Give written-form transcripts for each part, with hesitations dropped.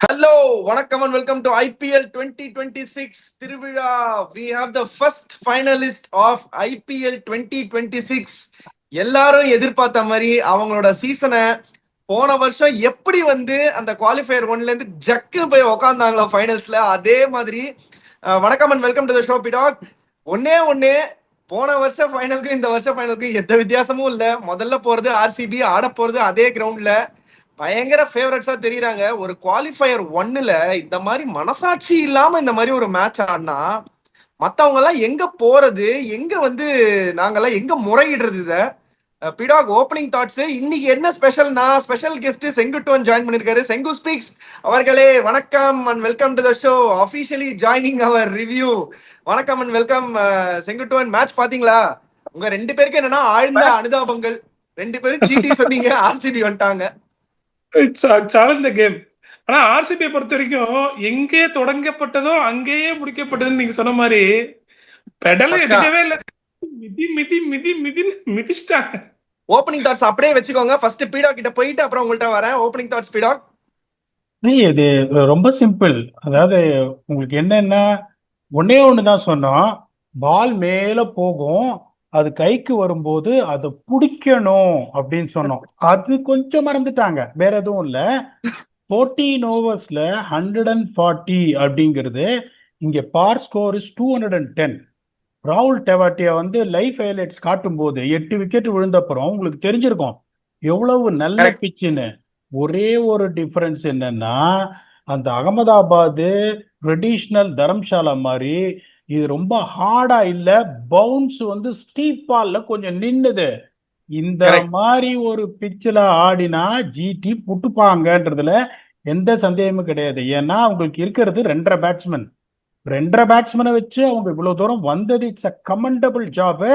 Hello, வணக்கம் and welcome to IPL 2026 திருவிழா. We have the first finalist of IPL 2026. எல்லாரும் எதிர்பார்த்த மாதிரி அவங்களோட சீசனை போன வருஷம் எப்படி வந்து அந்த குவாலிஃபயர் ஒன்ல இருந்து ஜக்குன்னு போய் உக்காந்தாங்களோ ஃபைனல்ஸ்ல, அதே மாதிரி வணக்கம் and welcome to the show PDogg. ஒன்னே போன வருஷம் ஃபைனலுக்கு இந்த வருஷம் ஃபைனலுக்கு எந்த வித்தியாசமும் இல்லை. முதல்ல போறது ஆர்சிபி, ஆட போறது அதே கிரவுண்ட்ல. பயங்கர ஃபேவரட்ஸா தெரியுறாங்க. ஒரு குவாலிஃபயர் ஒன்னுல இந்த மாதிரி மனசாட்சி இல்லாம இந்த மாதிரி ஒரு மேட்ச் ஆடினா மத்தவங்க எல்லாம் எங்க போறது, எங்க வந்து நாங்கெல்லாம் எங்க முறையிடுறது? இத பிடாக் ஓப்பனிங் தாட்ஸ். இன்னைக்கு என்ன ஸ்பெஷல்னா, ஸ்பெஷல் கெஸ்ட் செங்குட்டுவன் ஜாயின் பண்ணிருக்காரு. செங்கு ஸ்பீக்ஸ் அவர்களே வணக்கம் and welcome to the show. Officially joining our review. வணக்கம் அண்ட் வெல்கம் செங்குட்டுவன். மேட்ச் பாத்தீங்களா? உங்க ரெண்டு பேருக்கு என்னன்னா ஆழ்ந்த அனுதாபங்கள். ரெண்டு பேரும் ஜிடி சொன்னீங்க, ஆர்சிபி வந்துட்டாங்க. கேம். ஆனா ஆர்சிபியை பொறுத்த வரைக்கும் எங்கே தொடங்கப்பட்டதோ அங்கேயே முடிக்கப்பட்டதுன்னு நீங்க சொன்ன மாதிரி பெடலை எடுக்கவே இல்லை. மிதி மிதி மிதி மிதி மிதிச்சிட்டாங்க. ஓப்பனிங் தாட்ஸ் அப்படியே வச்சுக்கோங்க. ஃபர்ஸ்ட் பீடாக் கிட்ட போயிட்டு அப்புறம் உங்கள்ட்ட வரேன். Opening thoughts PDogg. இது ரொம்ப சிம்பிள். அதாவது உங்களுக்கு என்னன்னா, ஒன்னே ஒண்ணுதான் சொன்னோம். பால் மேல போகும், அது கைக்கு வரும்போது அதை பிடிக்கணும் அப்படின்னு சொன்னோம். அது கொஞ்சம் மறந்துட்டாங்க, வேற எதுவும் இல்ல. 14 ஓவர்ஸ்ல 140 அப்படிங்கிறது. இங்க பார் ஸ்கோர் இஸ் 210. ராகுல் டெவாட்டியா வந்து லைஃப் ஹைலைட்ஸ் காட்டும் போது 8 விக்கெட் விழுந்தப்புறம் உங்களுக்கு தெரிஞ்சிருக்கும் எவ்வளவு நல்ல பிச்சுன்னு. ஒரே ஒரு டிஃபரன்ஸ் என்னன்னா, அந்த அகமதாபாத் ட்ரெடிஷ்னல் தரம்சாலா மாதிரி இது ரொம்ப ஹார்டா இல்ல, பவுன்ஸ் வந்து ஸ்டீப்பால்ல கொஞ்சம் நின்னுது. இந்த மாதிரி ஒரு பிச்சில் ஆடினா ஜிடி புட்டுப்பாங்கன்றதுல எந்த சந்தேகமும் கிடையாது. ஏன்னா அவங்களுக்கு இருக்கிறது 2.5 பேட்ஸ்மேனை வச்சு அவங்க இவ்வளவு தூரம் வந்தது. It's a commendable job.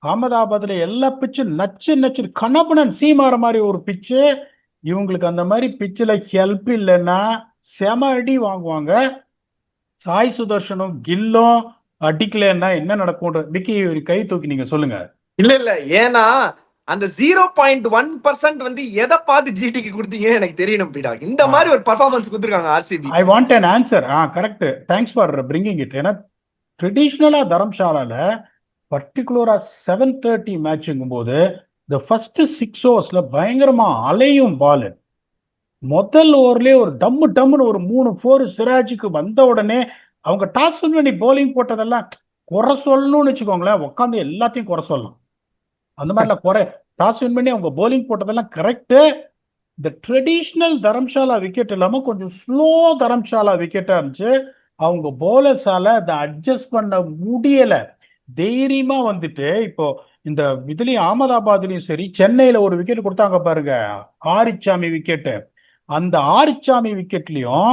அகமதாபாத்ல எல்லா பிச்சும் நச்சு நச்சு கணபனன் சீமாற மாதிரி ஒரு பிச்சு. இவங்களுக்கு அந்த மாதிரி பிச்சில் ஹெல்ப் இல்லைன்னா செம அடி வாங்குவாங்க. சாய் சுதர்ஷனும் கில்லும் அடிக்கலன்னா என்ன நடக்கும்? விக்கி கை தூக்கி நீங்க சொல்லுங்க. இல்ல ஏன்னா அந்த 0.1% வந்து எதை பார்த்து ஜிடிக்கு கொடுத்தீங்க எனக்கு தெரியணும் பீடா. இந்த மாதிரி ஒரு பர்ஃபார்மன்ஸ் கொடுத்துருக்காங்க RCB. I want an answer. Correct, thanks for bringing it. ஏன்னா ட்ரெடிஷ்னலா தரம்சாலால பர்டிகுலரா 7:30 மேட்சுங்கும் போது இந்த ஃபர்ஸ்ட் 6 ஓவர்ஸ்ல பயங்கரமா அலையும் பால். முதல் ஓவர்லயே ஒரு டம்முன்னு ஒரு 3-4 சிராஜுக்கு வந்த உடனே அவங்க டாஸ் பண்ணி போலிங் போட்டதெல்லாம் குறை சொல்லணும்னு வச்சுக்கோங்களேன். உட்காந்து எல்லாத்தையும் குறை சொல்லலாம். அந்த மாதிரிலாம் குறை டாஸ் வின் பண்ணி அவங்க போலிங் போட்டதெல்லாம் கரெக்டு. இந்த ட்ரெடிஷ்னல் தரம்சாலா விக்கெட் இல்லாம கொஞ்சம் ஸ்லோ தரம்சாலா விக்கெட்டா இருந்துச்சு. அவங்க போலர்ஸால அதை அட்ஜஸ்ட் பண்ண முடியல. தைரியமா வந்துட்டு இப்போ இந்த இதுலயும் அகமதாபாத்லயும் சரி, சென்னையில ஒரு விக்கெட் கொடுத்தாங்க பாருங்க, ஆரிச்சாமி விக்கெட்டு. அந்த ஆரிச்சாமி விக்கெட்லயும்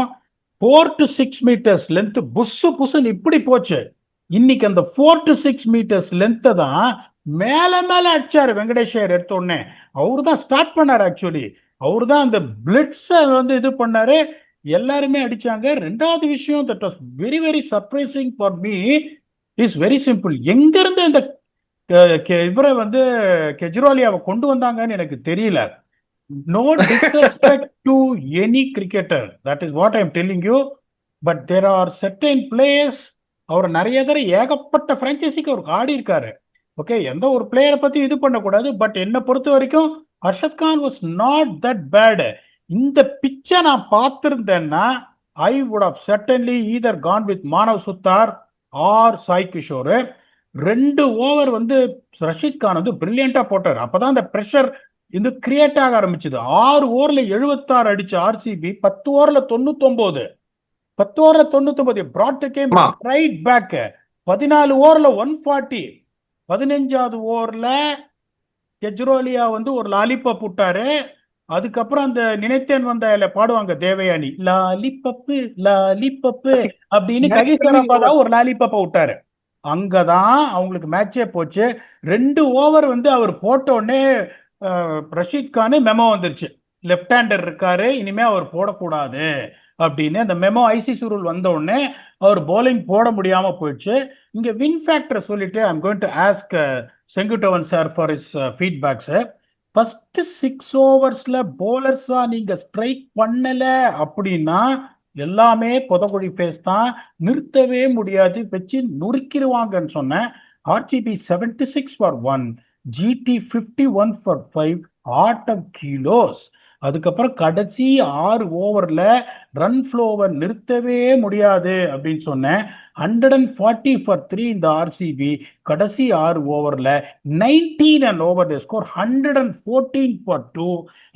4 to 6 மீட்டர்ஸ் லென்த் புஸ்ஸுன்னு இப்படி போச்சு. இன்னைக்கு அந்த 4 to 6 மீட்டர்ஸ் லென்த்தை தான் மேல அடிச்சாரு வெங்கடேஷ் எடுத்த உடனே. அவரு தான் ஸ்டார்ட் பண்ணாரு. ஆக்சுவலி அவரு தான் அந்த பிளிட்ஸ வந்து இது பண்ணாரு. எல்லாருமே அடிச்சாங்க. ரெண்டாவது விஷயம், that was very very surprising for me, is very simple. எங்க இருந்து இந்த இவரை வந்து கெஜ்ரிவாலியாவை கொண்டு வந்தாங்கன்னு எனக்கு தெரியல. No disrespect to any cricketer, that is what I am telling you, but there are certain players. அவர் நிறைய தடவை ஏகப்பட்ட பிரான்ச்சைசிக்கு அவர் ஆடி இருக்காரு. ஓகே, எந்த ஒரு பிளேயரை பத்தி இது பண்ணக்கூடாது. பட் என்னை பொறுத்த வரைக்கும் Arshad Khan was not that bad. இந்த பிச்சை நான் பார்த்திருந்தேன்னா I would have certainly either gone with Manav Suthar or Sai Kishore. 2 over வந்து ரஷீத் கான் வந்து பிரில்லியண்டா போட்டார். அப்பதான் அந்த பிரஷர் இது கிரியேட் ஆக ஆரம்பிச்சது. 6 ஓவர்ல 76 அடிச்சு ஆர்சிபி 10 ஓவர்ல 99. 10 ஓவர்ல 99 brought the game right back. 14 ஓவர்ல 140. 15வது ஓவர்ல கெஜ்ரோலியா வந்து ஒரு லாலிபப் விட்டாரு. அதுக்கப்புறம் அந்த நினைத்தேன் வந்த பாடுவாங்க தேவயானி, லாலிபப்பு லாலிபப்பு அப்படின்னு ககிஸ்வரப்பா ஒரு லாலிபப்பை விட்டாரு. அங்கதான் அவங்களுக்கு மேட்சே போச்சு. 2 ஓவர் வந்து அவர் போட்ட உடனே ரஷீத் கானு மெமோ வந்துருச்சு, லெப்ட் ஹேண்டர் இருக்காரு, இனிமே அவர் போடக்கூடாது அப்படின்னு. அந்த மெமோ ஐசிசி ரூல் வந்த உடனே அவர் போலிங் போட முடியாம போயிடுச்சு. இங்க வின் ஃபேக்டர் சொல்லிட்டு I'm going to ask Senguttuvan sir for his feedbacks. First 6 ஓவர்ஸ்ல போலர்ஸா நீங்க ஸ்ட்ரைக் பண்ணல அப்படின்னா எல்லாமே புதக்குழி பேஸ் தான், நிறுத்தவே முடியாது, வச்சு நொறுக்கிடுவாங்கன்னு சொன்னேன். ஆர்சிபி 76 for 1, ஜிடி 51 for 5, ஆட்டம் கிலோஸ். அதுக்கப்புறம் கடைசி 6 ஓவர்ல ரன் ஃப்ளோவை நிறுத்தவே முடியாது அப்படின்னு சொன்னேன். 140 for 3 இந்த ஆர்சிபி கடைசி 6 ஓவர்ல 19 and over they score 114 for 2.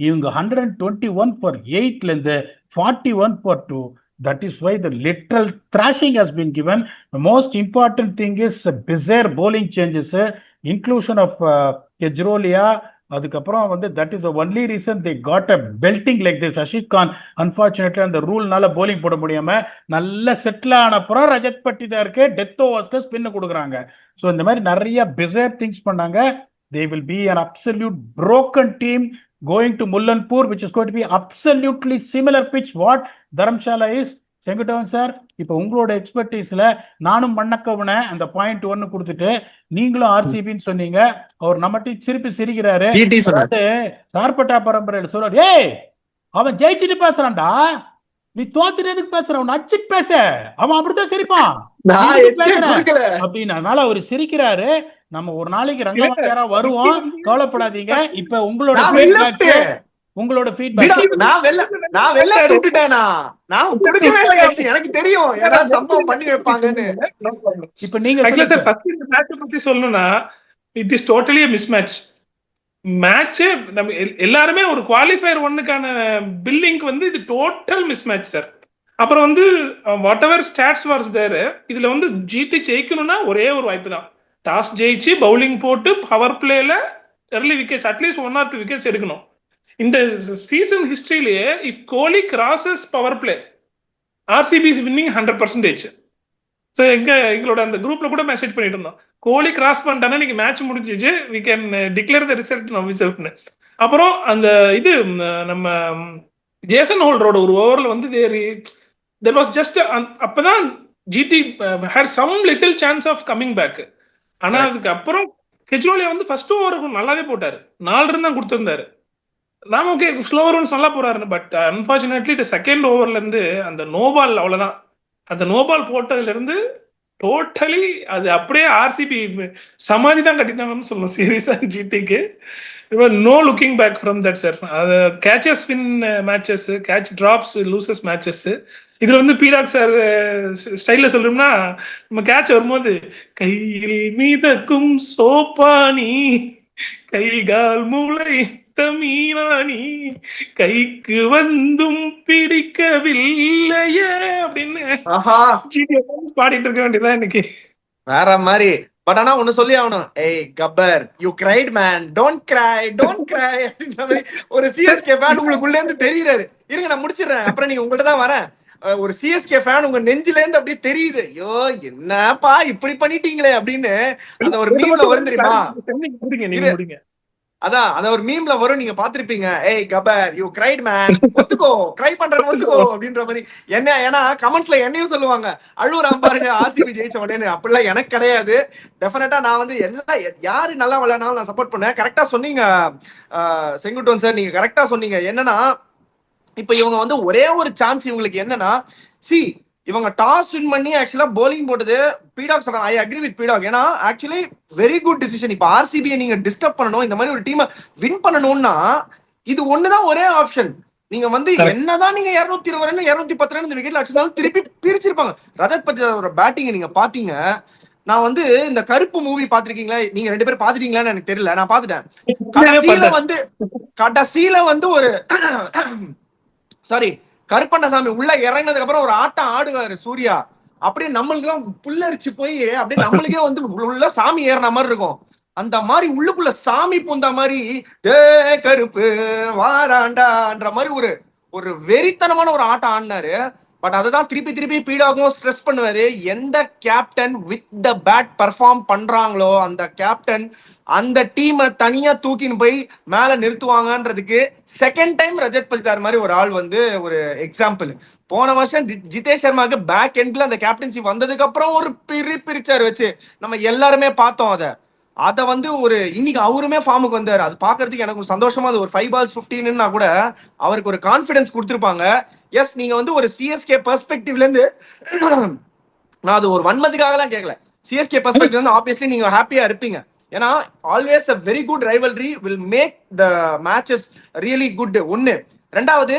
இவங்க 121 for 8ல இருந்து 41 for 2. That is why the literal thrashing has been given. The most important thing is bizarre bowling changes, inclusion of Kejrolia. அதுக்கப்புறம் வந்து that is the only reason they got a belting like this. Rashid Khan unfortunately அந்த ரூல்னால bowling போட முடியாம நல்ல settle ஆன அப்புறம் ரஜத் பட்டிதாருக்கு டெத் ஓவர்ஸ்க்கு ஸ்பின் கொடுக்குறாங்க. ஸோ இந்த மாதிரி நிறைய பிசேர் திங்ஸ் பண்ணாங்க. They will be an absolute broken team going to Mullanpur, which is going to be absolutely similar pitch what Dharamshala is. Senguttuvan sir, இப்போ உங்களோட எக்ஸ்பர்டீஸ்ல நானும் மண்ணக்கவனை அந்த .1 கொடுத்துட்டு நீங்களும் ஆர்சிபின்னு சொன்னீங்க. அவர் நம்மகிட்ட சிரிப்பு சிரிக்கிறாரு. சார்பட்டா பரம்பரையில் சொல்றாரு, ஏய் அவன் ஜெயிச்சுட்டு பேசுறான்டா, நீ தோத்துட்டு எதுக்கு பேசுற, அவன் அடிச்சுட்டு பேச, அவன் அப்படித்தான் சிரிப்பான் அப்படின்னு. அதனால அவர் சிரிக்கிறாரு. நம்ம ஒரு நாளைக்கு ரங்கவாத்தியாரா வருவோம், கவலைப்படாதீங்க. இப்ப உங்களோட ஃபீட்பேக் நான் வெளில விட்டுட்டேனா, நான் கொடுக்கவே இல்லை, எனக்கு தெரியும் ஏதாவது சம்பவம் பண்ணி வைப்பாங்கன்னு. இப்ப நீங்க பத்தி சொல்லணும்னா it is totally miss match. Match நம்ம எல்லாருமே ஒரு குவாலிஃபயர் 1க்கான பில்டிங் வந்து இது டோட்டல் மிஸ் மேட்ச் சார். அப்புறம் வந்து வாட் எவர் ஸ்டாட்ஸ் வார்ஸ் தேர், இதுல வந்து ஜிடி ஜெயிக்கணும்னா ஒரே ஒரு வாய்ப்பு தான், டாஸ் ஜெயிச்சு பவுலிங் போட்டு பவர் பிளேல early wickets, at least 1 or 2 wickets எடுக்கணும். இந்த சீசன் ஹிஸ்டரியிலேயே if Kohli crosses power play RCB is winning 100%. So எங்களோட அந்த குரூப்ல கூட மெசேஜ் பண்ணிட்டு இருந்தோம், கோலி கிராஸ் பண்ணிட்டானா நீங்க மேட்ச் முடிஞ்சிச்சு, we can declare the result now இட்செல்ஃப்னு. அப்புறம் அந்த இது நம்ம ஜேசன் ஹோல்டரோட ஒரு ஓவர்ல வந்து தேர் வாஸ் ஜஸ்ட் அப்பதான் GT had some little chance of coming back. ஆனா அதுக்கு அப்புறம் கெஜ்ரோலியா வந்து ஃபர்ஸ்ட் ஓவருக்கு நல்லாவே போட்டாரு, 4 ரன் தான் கொடுத்திருந்தாரு. நாம ஓகே ஸ்லோவர் ரன்ஸ் நல்லா போறாரு, பட் அன்பார்ச்சுனேட்லி இந்த செகண்ட் ஓவர்ல இருந்து அந்த நோபால் அவ்வளவுதான். அந்த நோபால் போட்டதுல இருந்து டோட்டலி அது அப்படியே ஆர்சிபி சமாதி தான் கட்டிட்டாங்கன்னு சொல்லணும் சீரியஸா ஜிடிக்கு. No looking back from that sir. அது catches win matches, catch drops loses matches. இதுல வந்து பீடாக் சார் ஸ்டைல்ல சொல்லணும்னா, நம்ம கேட்ச் வரும்போது கையில் மீதக்கும் சோப்பானி, கைகால் மூளை மீனானி, கைக்கு வந்தும் பிடிக்கவில்லையே அப்படின்னு பாடிட்டு இருக்க வேண்டியதான் இன்னைக்கு. வேற மாதிரி. பட் ஆனா ஒண்ணு சொல்லி ஆகணும், ஏய் Gabbar you cried man, don't cry அப்படின்ற மாதிரி ஒரு சிஎஸ்கே ஃபேன் உங்களுக்குள்ள இருந்து தெரியுறாரு. இருங்க நான் முடிச்சிடுறேன், அப்புறம் நீங்க உங்கள்ட்ட தான் வரேன். ஒரு சிஎஸ்கே ஃபேன் உங்க நெஞ்சில இருந்து அப்படியே தெரியுது, ஐயோ என்னப்பா இப்படி பண்ணிட்டீங்களே அப்படின்னு. அந்த ஒரு மீம்ல வரும் தெரியுமா, அதான் அந்த ஒரு மீம்ல வரும், நீங்க பாத்திருப்பீங்க, ஏய் கபர் யூ கிரைட் மேன், ஒத்துக்கோ கிரை பண்றேன்னு ஒத்துக்கோ அப்படின்ற மாதிரி. என்ன ஏன்னா கமெண்ட்ஸ்ல என்னையும் சொல்லுவாங்க, அழுவுறான் பாருங்க ஆர்சிபி ஜெயிச்ச உடனே. அப்படிலாம் எனக்கு கிடையாது. டெஃபினட்டா நான் வந்து எல்லாம் யாரு நல்லா விளையாடினாலும் நான் சப்போர்ட் பண்ணேன். கரெக்டா சொன்னீங்க செங்குட்டன் சார், நீங்க கரெக்டா சொன்னீங்க. என்னன்னா இப்ப இவங்க வந்து ஒரே ஒரு சான்ஸ் இவங்களுக்கு என்னன்னா, இவங்க டாஸ் வின் பண்ணி ஆக்சுவலா போலிங் போட்டது பீடாக் சொல்றாங்க. I agree with PDogg. ஏன்னா ஆக்சுவலி வெரி குட் டிசிஷன். இப்ப ஆர்சிபியை நீங்க டிஸ்டர்ப் பண்ணணும், இந்த மாதிரி ஒரு டீமை வின் பண்ணணும்னா இது ஒண்ணுதான் ஒரே ஆப்ஷன். நீங்க வந்து என்னதான் நீங்க 220 ரன் 210 ரன் இந்த விக்கெட்ல அடிச்சிருந்தாலும் திருப்பி பிரிச்சிருப்பாங்க. ரஜத் பட்டிதாரோட பேட்டிங் நீங்க பாத்தீங்க. நான் வந்து இந்த கருப்பு மூவி பாத்திருக்கீங்களா, நீங்க 2 பேரும் பாத்துட்டீங்களான்னு எனக்கு தெரியல, நான் பாத்துட்டேன். கடைசியில வந்து ஒரு சாரி கருப்பண்ணசாமி உள்ள இறங்கினதுக்கு அப்புறம் ஒரு ஆட்டம் ஆடுவாரு சூர்யா. அப்படியே நம்மளுக்கு எல்லாம் புல்லரிச்சு போய் அப்படியே நம்மளுக்கே வந்து உள்ள சாமி ஏறின மாதிரி இருக்கும். அந்த மாதிரி உள்ளுக்குள்ள சாமி பூந்த மாதிரி கருப்பு வாராண்டான்ற மாதிரி ஒரு வெறித்தனமான ஒரு ஆட்டம் ஆடினாரு. பட் அதுதான் திருப்பி பீடாகவும் ஸ்ட்ரெஸ் பண்ணுவாரு. எந்த captain with the bat perform பண்றாங்களோ அந்த கேப்டன் அந்த டீமை தனியா தூக்கின்னு போய் மேல நிறுத்துவாங்கன்றதுக்கு செகண்ட் டைம் ரஜத் பட்டிதார் மாதிரி ஒரு ஆள் வந்து ஒரு எக்ஸாம்பிள். போன வருஷம் ஜிதேஷ் சர்மாக்கு பேக் எண்ட்ல அந்த கேப்டன்சி வந்ததுக்கு அப்புறம் ஒரு பிரிச்சாரு வச்சு நம்ம எல்லாருமே பார்த்தோம் அதை. அத வந்து ஒரு இன்னைக்கு அவருமே ஃபார்முக்கு வந்தாரு. அது பாக்குறதுக்கு எனக்கு சந்தோஷமா, அது ஒரு 5 balls 15ன்னா கூட அவருக்கு ஒரு கான்பிடன்ஸ் கொடுத்திருப்பாங்க. எஸ், நீங்க வந்து ஒரு சிஎஸ்கே பெர்ஸ்பெக்டிவ்ல இருந்து நான் அது ஒரு வன்மத்துக்காகலாம் கேட்கல. சிஎஸ்கே பெர்ஸ்பெக்டிவ் வந்து ஆப்வியஸ்லி நீங்க ஹாப்பியா இருப்பீங்க. ஏன்னா always a very good rivalry will make the matches really good. ஒன்னு. ரெண்டாவது,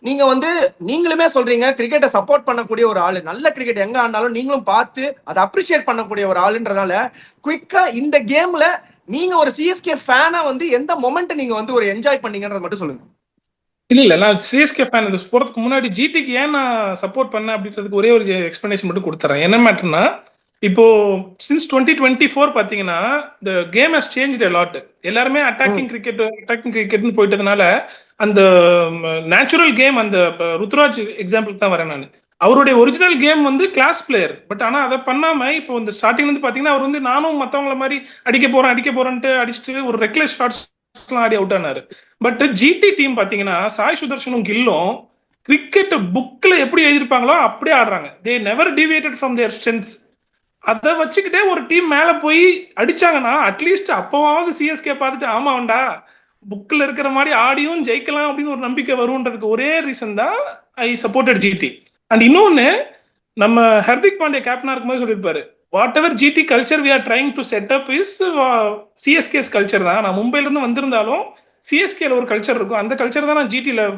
நீங்க வந்து நீங்களுமே சொல்றீங்க கிரிக்கெட்டை சப்போர்ட் பண்ணக்கூடிய ஒரு ஆளு, நல்ல கிரிக்கெட் எங்க ஆனாலும் நீங்களும் பார்த்து அதை அப்ரிஷியேட் பண்ணக்கூடிய ஒரு ஆளுன்றதால குயிக்கா இந்த கேம்ல நீங்க ஒரு சிஎஸ்கே ஃபேனா வந்து எந்த மொமெண்ட் நீங்க வந்து ஒரு என்ஜாய் பண்ணீங்கன்றத மட்டும் சொல்லுங்க. இல்ல நான் சிஎஸ்கே ஃபேன். இது போறதுக்கு முன்னாடி ஜிடிக்கு ஏன் நான் சப்போர்ட் பண்ணேன் அப்படின்றதுக்கு ஒரே ஒரு எக்ஸ்பிளனேஷன் மட்டும் கொடுத்துறேன். என்ன மேட்டர்னா, இப்போ சின்ஸ் 2024 பாத்தீங்கன்னா the game has changed a lot. எல்லாருமே அட்டாக்கிங் கிரிக்கெட்னு போயிட்டதுனால அந்த நேச்சுரல் கேம், அந்த ருத்ராஜ் எக்ஸாம்பிள் தான் வரேன் நான். அவருடைய ஒரிஜினல் கேம் வந்து கிளாஸ் பிளேயர். பட் ஆனா அதை பண்ணாம இப்போ இந்த ஸ்டார்டிங்ல இருந்து பாத்தீங்கன்னா அவர் வந்து நானும் மத்தவங்கள மாதிரி அடிக்க போறேன்ட்டு அடிச்சுட்டு ஒரு ரெக்லெஸ் ஷாட்ஸ் ஆடி அவுட் ஆனாரு. பட் ஜிடி டீம் பாத்தீங்கன்னா சாய் சுதர்ஷனும் கில்லும் கிரிக்கெட் புக்ல எப்படி எழுதிருப்பாங்களோ அப்படியே ஆடுறாங்க. They never deviated from their strengths. அதை வச்சுக்கிட்டே ஒரு டீம் மேல போய் அடிச்சாங்கன்னா அட்லீஸ்ட் அப்பவாவது சிஎஸ்கே பார்த்துட்டு ஆமாண்டா புக்ல இருக்கிற மாதிரி ஆடியும் ஜெயிக்கலாம் அப்படின்னு ஒரு நம்பிக்கை வரும்ன்றதுக்கு ஒரே ரீசன் தான் ஐ சப்போர்ட்டட் ஜிடி. அண்ட் இன்னொன்னு, நம்ம ஹர்திக் பாண்டியா கேப்டனா இருக்கும்போது சொல்லியிருப்பாரு, whatever GT culture we are trying to set up is CSK's culture தான். நான் மும்பைல இருந்து வந்திருந்தாலும் சிஎஸ்கேல ஒரு கல்ச்சர் இருக்கும், அந்த கல்ச்சர் தான் நான் ஜிடில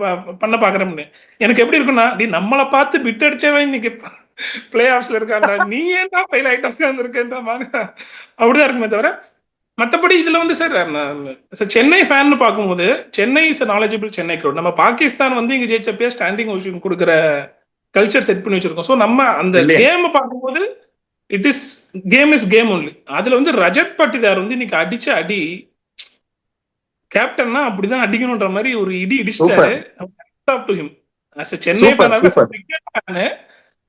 பண்ண பாக்குறேன்னு. எனக்கு எப்படி இருக்குன்னா, நம்மளை பார்த்து பிட் அடிச்சவன் இன்னைக்கு பிளே ஆஃப்ஸ்ல இருக்காண்டா, நீ ஏன்டா ஃபெயில் ஆயிட்டு உட்கார்ந்துருக்கேன் அப்படிதான் இருக்குமே தவிர மற்றபடி இதுல வந்து சார் சென்னை ஃபேன் பார்க்கும்போது Chennai is knowledgeable Chennai crowd. நம்ம பாகிஸ்தான் வந்து இங்க ஜெயிச்சப்பே ஸ்டாண்டிங் ஓஷன் கொடுக்குற கல்ச்சர் செட் பண்ணி வச்சிருக்கோம். ஸோ நம்ம அந்த கேம் பார்க்கும்போது இட் இஸ் கேம் ஒன்லி. அதுல வந்து ரஜத் பட்டிதார் வந்து இன்னைக்கு அடிச்ச அடி கேப்டன்னா அப்படிதான் அடிக்கணும்ன்ற மாதிரி ஒரு இடி இடிச்சிட்டாரு. சென்னை ஃபேன்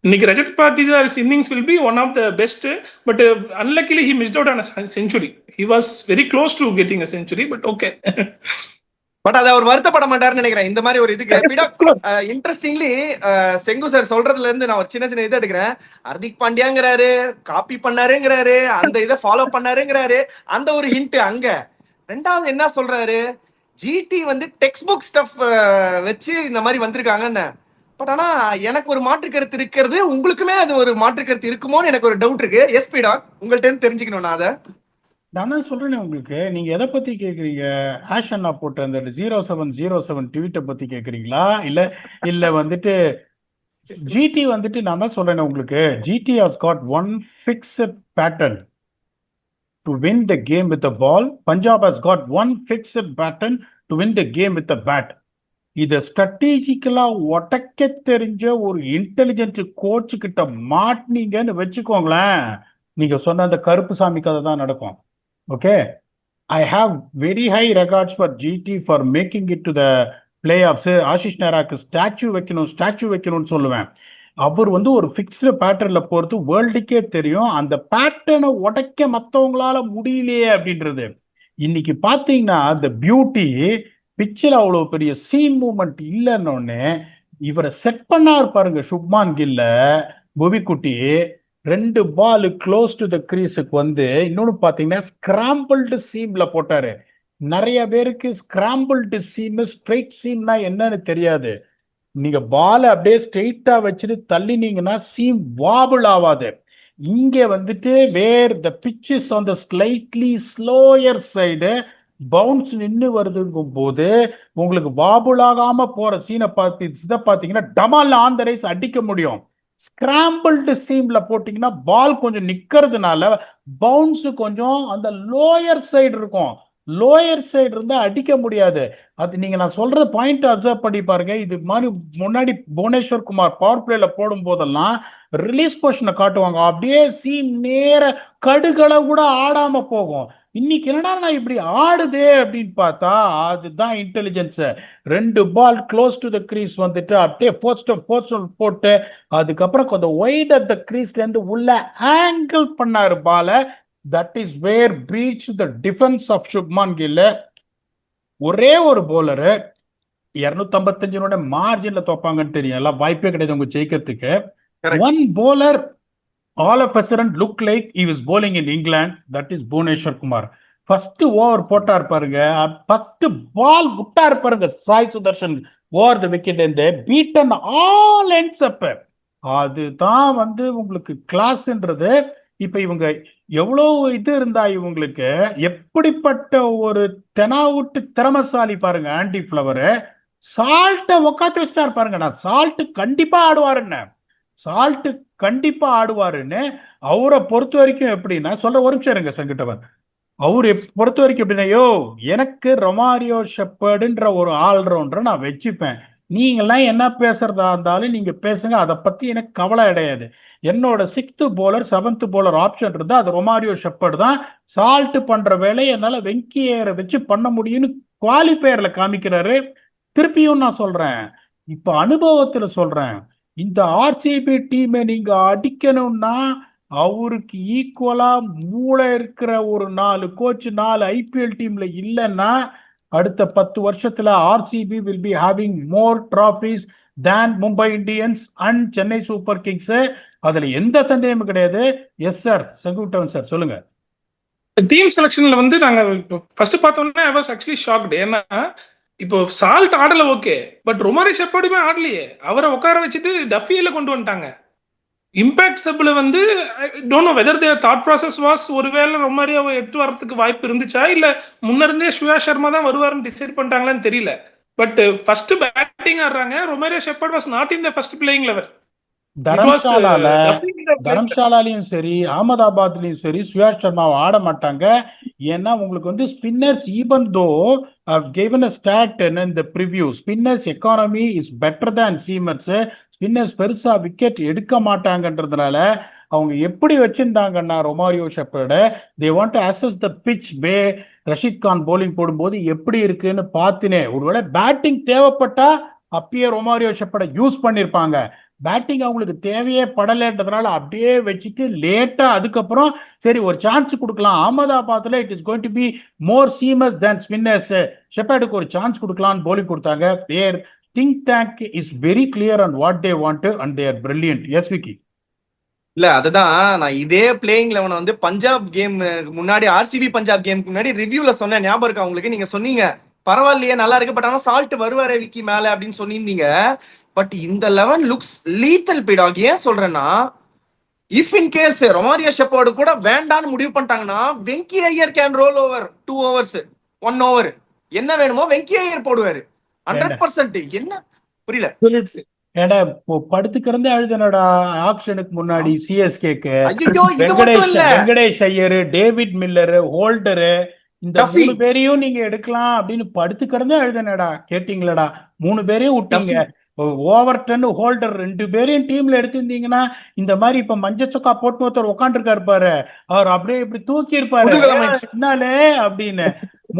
இன்னைக்கு Rajat Patidar innings will be one of the best. But unluckily he missed out on a century. He was very close to getting a century, but okay. But அதை அவர் வருத்தப்பட மாட்டாருன்னு நினைக்கிறேன் இந்த மாதிரி ஒரு இதுக்கு. இன்ட்ரெஸ்டிங்லி செங்கு சார் சொல்றதுல இருந்து நான் ஒரு சின்ன இதை எடுக்கிறேன். ஹர்திக் பாண்டியாங்கிறாரு, காப்பி பண்ணாருங்கிறாரு, அந்த இதை ஃபாலோ பண்ணாருங்கிறாரு, அந்த ஒரு ஹிண்ட் அங்க. ரெண்டாவது என்ன சொல்றாரு, ஜிடி வந்து டெக்ஸ்ட் புக் ஸ்டஃப் வச்சு இந்த மாதிரி வந்திருக்காங்கன்னு. பட் ஆனா எனக்கு ஒரு மாற்று கருத்து இருக்கிறது, உங்களுக்குமே அது ஒரு மாற்று கருத்து இருக்குமோன்னு எனக்கு ஒரு டவுட் இருக்கு. எஸ்பி டாக், உங்கள்ட்ட இருந்து தெரிஞ்சுக்கணும். நான் அதை நான் சொல்றேன் உங்களுக்கு. நீங்க எதை பத்தி கேக்குறீங்க? ஆஷ் அண்ணா போட்ட அந்த 0707 ட்வீட்டை பத்தி கேக்குறீங்களா? இல்ல வந்துட்டு ஜிடி வந்துட்டு நான் தான் சொல்றேன் உங்களுக்கு, GT has got one fixed pattern to win the game with the ball. Punjab has got one fixed pattern to win the game with the bat. இதை ஸ்ட்ராட்டஜிக்கலா ஒட்டக்க தெரிஞ்ச ஒரு இன்டெலிஜென்ட் கோச் கிட்ட மாட்டினீங்கன்னு வச்சுக்கோங்களேன், நீங்க சொன்ன அந்த கருப்பு சாமி கதை தான் நடக்கும். Okay, I have very high regards for GT for making it to the playoffs. Ashish நேராக்கு ஸ்டாச்சு வைக்கணும்னு சொல்லுவேன். அவர் வந்து ஒரு ஃபிக்ஸ்டு பேட்டர்ன்ல போறது வேர்ல்டுக்கே தெரியும். அந்த பேட்டர்னை உடைக்க மற்றவங்களால முடியலையே அப்படின்றது. இன்னைக்கு பாத்தீங்கன்னா அந்த பியூட்டி பிச்சில் அவ்வளவு பெரிய சீம் மூவ்மெண்ட் இல்லைன்னு இவரை செட் பண்ணாரு பாருங்க சுப்மான் கில்ல. புவிக்குட்டி 2 பால் க்ளோஸ் டு த கிரீஸுக்கு வந்து இன்னொன்னு பாத்தீங்கன்னா ஸ்கிராம்பிள்டு சீம்ல போட்டாரு. நிறைய பேருக்கு ஸ்கிராம்பிள்டு சீம் ஸ்ட்ரெயிட் சீம்னா என்னன்னு தெரியாது. நீங்க பால் அப்படியே ஸ்ட்ரெயிட்டா வச்சுட்டு தள்ளினீங்கன்னா சீம் வாபிள் ஆகாது. இங்க வந்துட்டு where the pitch is on the slightly slower side, bounce நின்று வருதுங்கும் போது உங்களுக்கு வாபுள் ஆகாம போற சீனை பாத்தீங்கன்னா டமால் ஆன் த ரைஸ் அடிக்க முடியும். ஸ்கிராம்பிள்டு சீம்ல போட்டீங்கன்னா பால் கொஞ்சம் நிக்கிறதுனால பவுன்ஸ் கொஞ்சம் அந்த லோயர் சைடு இருக்கும். லோயர் சைடு இருந்தா அடிக்க முடியாது. அது நீங்க நான் சொல்ற பாயிண்ட் அப்சர்வ் பண்ணி பாருங்க. இது மாதிரி முன்னாடி புவனேஸ்வர் குமார் பவர் பிளேல போடும் போதெல்லாம் ரிலீஸ் பொசிஷனை காட்டுவாங்க, அப்படியே சீம் நேர கடுகளை கூட ஆடாம போகும். இன்னைக்கு என்னடா நான் இப்படி ஆடுதே அப்படின்னு பார்த்தா அதுதான் intelligence. 2 ball close to the crease வந்துட்டு அப்படியே போட்டு அதுக்கப்புறம் கொஞ்சம் ஒயிட் அட் த கிரீஸ்ல இருந்து உள்ள ஆங்கிள் பண்ணாரு பால. That is where breach the defence of Shubman Gill. ஒரே ஒரு போலரு 255 மார்ஜின்ல தோப்பாங்கன்னு தெரியும். எல்லாம் வாய்ப்பே கிடையாது உங்க ஜெயிக்கிறதுக்கு. One bowler all of a sudden looked like he was bowling in England. That is Bhuvneshwar Kumar. First over போட்டார் பாருங்க, ஃபர்ஸ்ட் பால் விட்டார் பாருங்க Sai Sudharsan over the wicket இருந்து பீட்டன் ஆல் எண்ட்ஸ் அப். அதுதான் வந்து உங்களுக்கு கிளாஸ்ன்றது. இப்ப இவங்க எவ்வளவு இது இருந்தா இவங்களுக்கு எப்படிப்பட்ட ஒரு தெனாவுட்டு திறமசாலி பாருங்க ஆண்டி ஃபிளவரு. சால்ட்டை உக்காத்து வச்சிட்டாரு பாருங்க. நான் சால்ட் கண்டிப்பா ஆடுவாருன்னு, சால்ட் கண்டிப்பா ஆடுவாருன்னு அவரை பொறுத்த வரைக்கும் எப்படின்னா சொல்ற ஒரு நிமிஷம் இருங்க சங்கட்டவன். அவரு பொறுத்த வரைக்கும் எப்படின்னா, எனக்கு ரொமாரியோ ஷெப்பர்டுன்ற ஒரு ஆல்ரவுண்டரை நான் வச்சுப்பேன், நீங்கெல்லாம் என்ன பேசுறதா இருந்தாலும் நீங்க பேசுங்க, அதை பத்தி எனக்கு கவலை கிடையாது. என்னோட 6th bowler 7th bowler option இருந்தா அது ரொமாரியோ ஷெப்பர்டு தான். சால்ட் பண்ற வேலையை என்னால வெங்கியரை வச்சு பண்ண முடியும்னு குவாலிஃபயர்ல காமிக்கிறாரு. திருப்பியும் நான் சொல்றேன், இப்ப அனுபவத்துல சொல்றேன், இந்த ஆர்சிபி டீமை நீங்க அடிக்கணும்னா அவருக்கு ஈக்குவலா மூளை இருக்கிற ஒரு 4 கோச் 4 ஐபிஎல் டீம்ல இல்லைன்னா அடுத்த 10 வருஷத்துல RCB will be having more trophies than Mumbai Indians and Chennai super Kings. அதுல எந்த சந்தேகமும் கிடையாது. எஸ் சார், செங்குட்டவன் சார் சொல்லுங்க. டீம் செலக்ஷன்ல வந்து நாங்க ஃபர்ஸ்ட் பார்த்தோம்னா ஐ வாஸ் ஆக்சுவலி ஷாக்ட். ஏன்னா இப்போ சால்ட் ஆடல ஓகே, பட் ரொமாரி ஷெப்பர்டுமே ஆடலையே. அவரை உட்கார வச்சுட்டு டஃபியில கொண்டு வந்துட்டாங்க. இம்பாக்ட் சப்ல வந்து don't know whether there thought process was ஒருவேளை ரொமாரியோவை எடுத்து வரதுக்கு வாய்ப்பு இருந்துச்சா, இல்ல முன்னிருந்தே சுயா சர்மா தான் வருவாருன்னு டிசைட் பண்ணிட்டாங்களான்னு தெரியல. பட் ஃபர்ஸ்ட் பேட்டிங் ஆடுறாங்க, Romario Shepherd was not in the first playing eleven. தரம்சாலாலையும் சரி அகமதாபாத்லயும் சரி சுயாஷ் சர்மாவை ஆட மாட்டாங்க. ஏன்னா உங்களுக்கு வந்து spinners even though given a stat in the preview, spinners economy is better than seamers. Spinners பெருசா விக்கெட் எடுக்க மாட்டாங்கன்றதுனால அவங்க எப்படி வச்சிருந்தாங்கன்னா Romario Shepherd they want to assess the pitch way Rashid Khan bowling போடும்போது எப்படி இருக்குன்னு பார்த்துனே, ஒருவேளை பேட்டிங் தேவைப்பட்டா அப்பயே ரொமாரியோ ஷெப்பர்டை யூஸ் பண்ணிருப்பாங்க. பேட்டிங் அவங்களுக்கு தேவையே படலைன்றதுனால அப்படியே வச்சுட்டு லேட்டா அதுக்கப்புறம் சரி ஒரு சான்ஸ் கொடுக்கலாம், அகமதாபாத்ல it is going to be more seamers than spinners, ஷெப்பர்டுக்கு ஒரு சான்ஸ் கொடுக்கலாம்னு போலிங் கொடுத்தாங்க. Their think tank is very clear on what they want and they are brilliant. Yes Vicky. இல்ல அதுதான் நான் இதே பிளேயிங் லெவனை வந்து பஞ்சாப் கேம் முன்னாடி ஆர்சிபி பஞ்சாப் கேமுக்கு முன்னாடி ரிவ்யூல சொன்ன ஞாபகம் இருக்கா உங்களுக்கு? நீங்க சொன்னீங்க பரவாயில்லையே நல்லா இருக்கு, பட் ஆனா சால்ட் வருவாரே விக்கி மேல அப்படின்னு சொல்லியிருந்தீங்க. பட் இந்த 11 லுக்ஸ் லீத்தல் பீடாக். ஏன் சொல்றேன்னா, if in case Romario Shepherd கூட வேண்டான்னு முடிவு பண்ணிட்டாங்கன்னா Venky Iyer can roll over 2 overs 1 over என்ன வேணுமோ வெங்கி ஐயர் போடுவாரு 100%. என்ன புரியல? ஏடா படுத்து கிடந்தே அழுதனடா ஆக்ஷனுக்கு முன்னாடி சிஎஸ்கேக்கு Venkatesh Iyer, David Miller, Holder, இந்த 3 பேரையும் நீங்க எடுக்கலாம் அப்படின்னு படுத்து கிடந்தே அழுதனடா. கேட்டீங்களடா? 3 பேரையும் விட்டீங்க. ஓவர்டன் ஹோல்டர் 2 பேரையும் டீம்ல எடுத்திருந்தீங்கன்னா இந்த மாதிரி இப்ப மஞ்சள் சொக்கா போட்டு ஒருத்தர் உட்காந்துருக்காரு பாரு, அவர் அப்படியே இப்படி தூக்கி இருப்பாரு என்னாலே அப்படின்னு.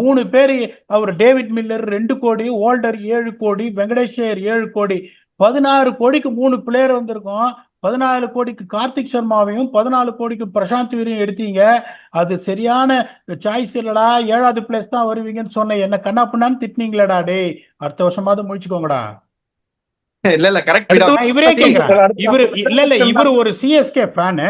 3 பேரு அவர் டேவிட் மில்லர் 2 கோடி, ஹோல்டர் 7 கோடி, வெங்கடேஷ் ஐயர் 7 கோடி, 16 கோடிக்கு 3 பிளேயர் வந்திருக்கும். 14 கோடிக்கு கார்த்திக் சர்மாவையும் 14 கோடிக்கு பிரசாந்த் வீரையும் எடுத்தீங்க. அது சரியான சாய்ஸ் இல்லடா, 7வது பிளேஸ் தான் வருவீங்கன்னு சொன்ன என்ன கண்ணா பண்ணான்னு திட்டினீங்களடா. டே அடுத்த வருஷமாவது முடிச்சுக்கோங்கடா. இவரே கேட்கிறேன், இவரு ஒரு சிஎஸ்கே ஃபேனு.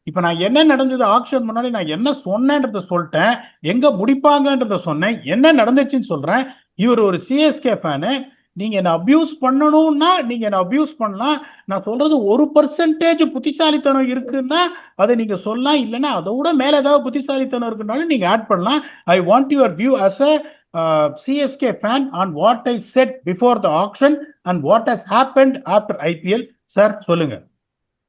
இப்ப நான் என்ன நடந்தது ஆக்ஷன் முன்னாடி நான் என்ன சொன்னேன்றத சொல்லிட்டேன், எங்க முடிப்பாங்கன்றத சொன்னேன், என்ன நடந்துச்சுன்னு சொல்றேன். இவர் ஒரு சிஎஸ்கே ஃபேனு. நீங்க என்ன அபியூஸ் பண்ணணும்னா நீங்க என்ன அபியூஸ் பண்ணலாம். நான் சொல்றது 1% புத்திசாலித்தனம் இருக்குன்னா அதை நீங்க சொல்லலாம், இல்லைன்னா அதை விட மேல ஏதாவது புத்திசாலித்தனம் இருக்குனாலும் நீங்க ஆட் பண்ணலாம். I want your view as a CSK fan on what I said before the auction and what has happened after IPL. Sir சொல்லுங்க.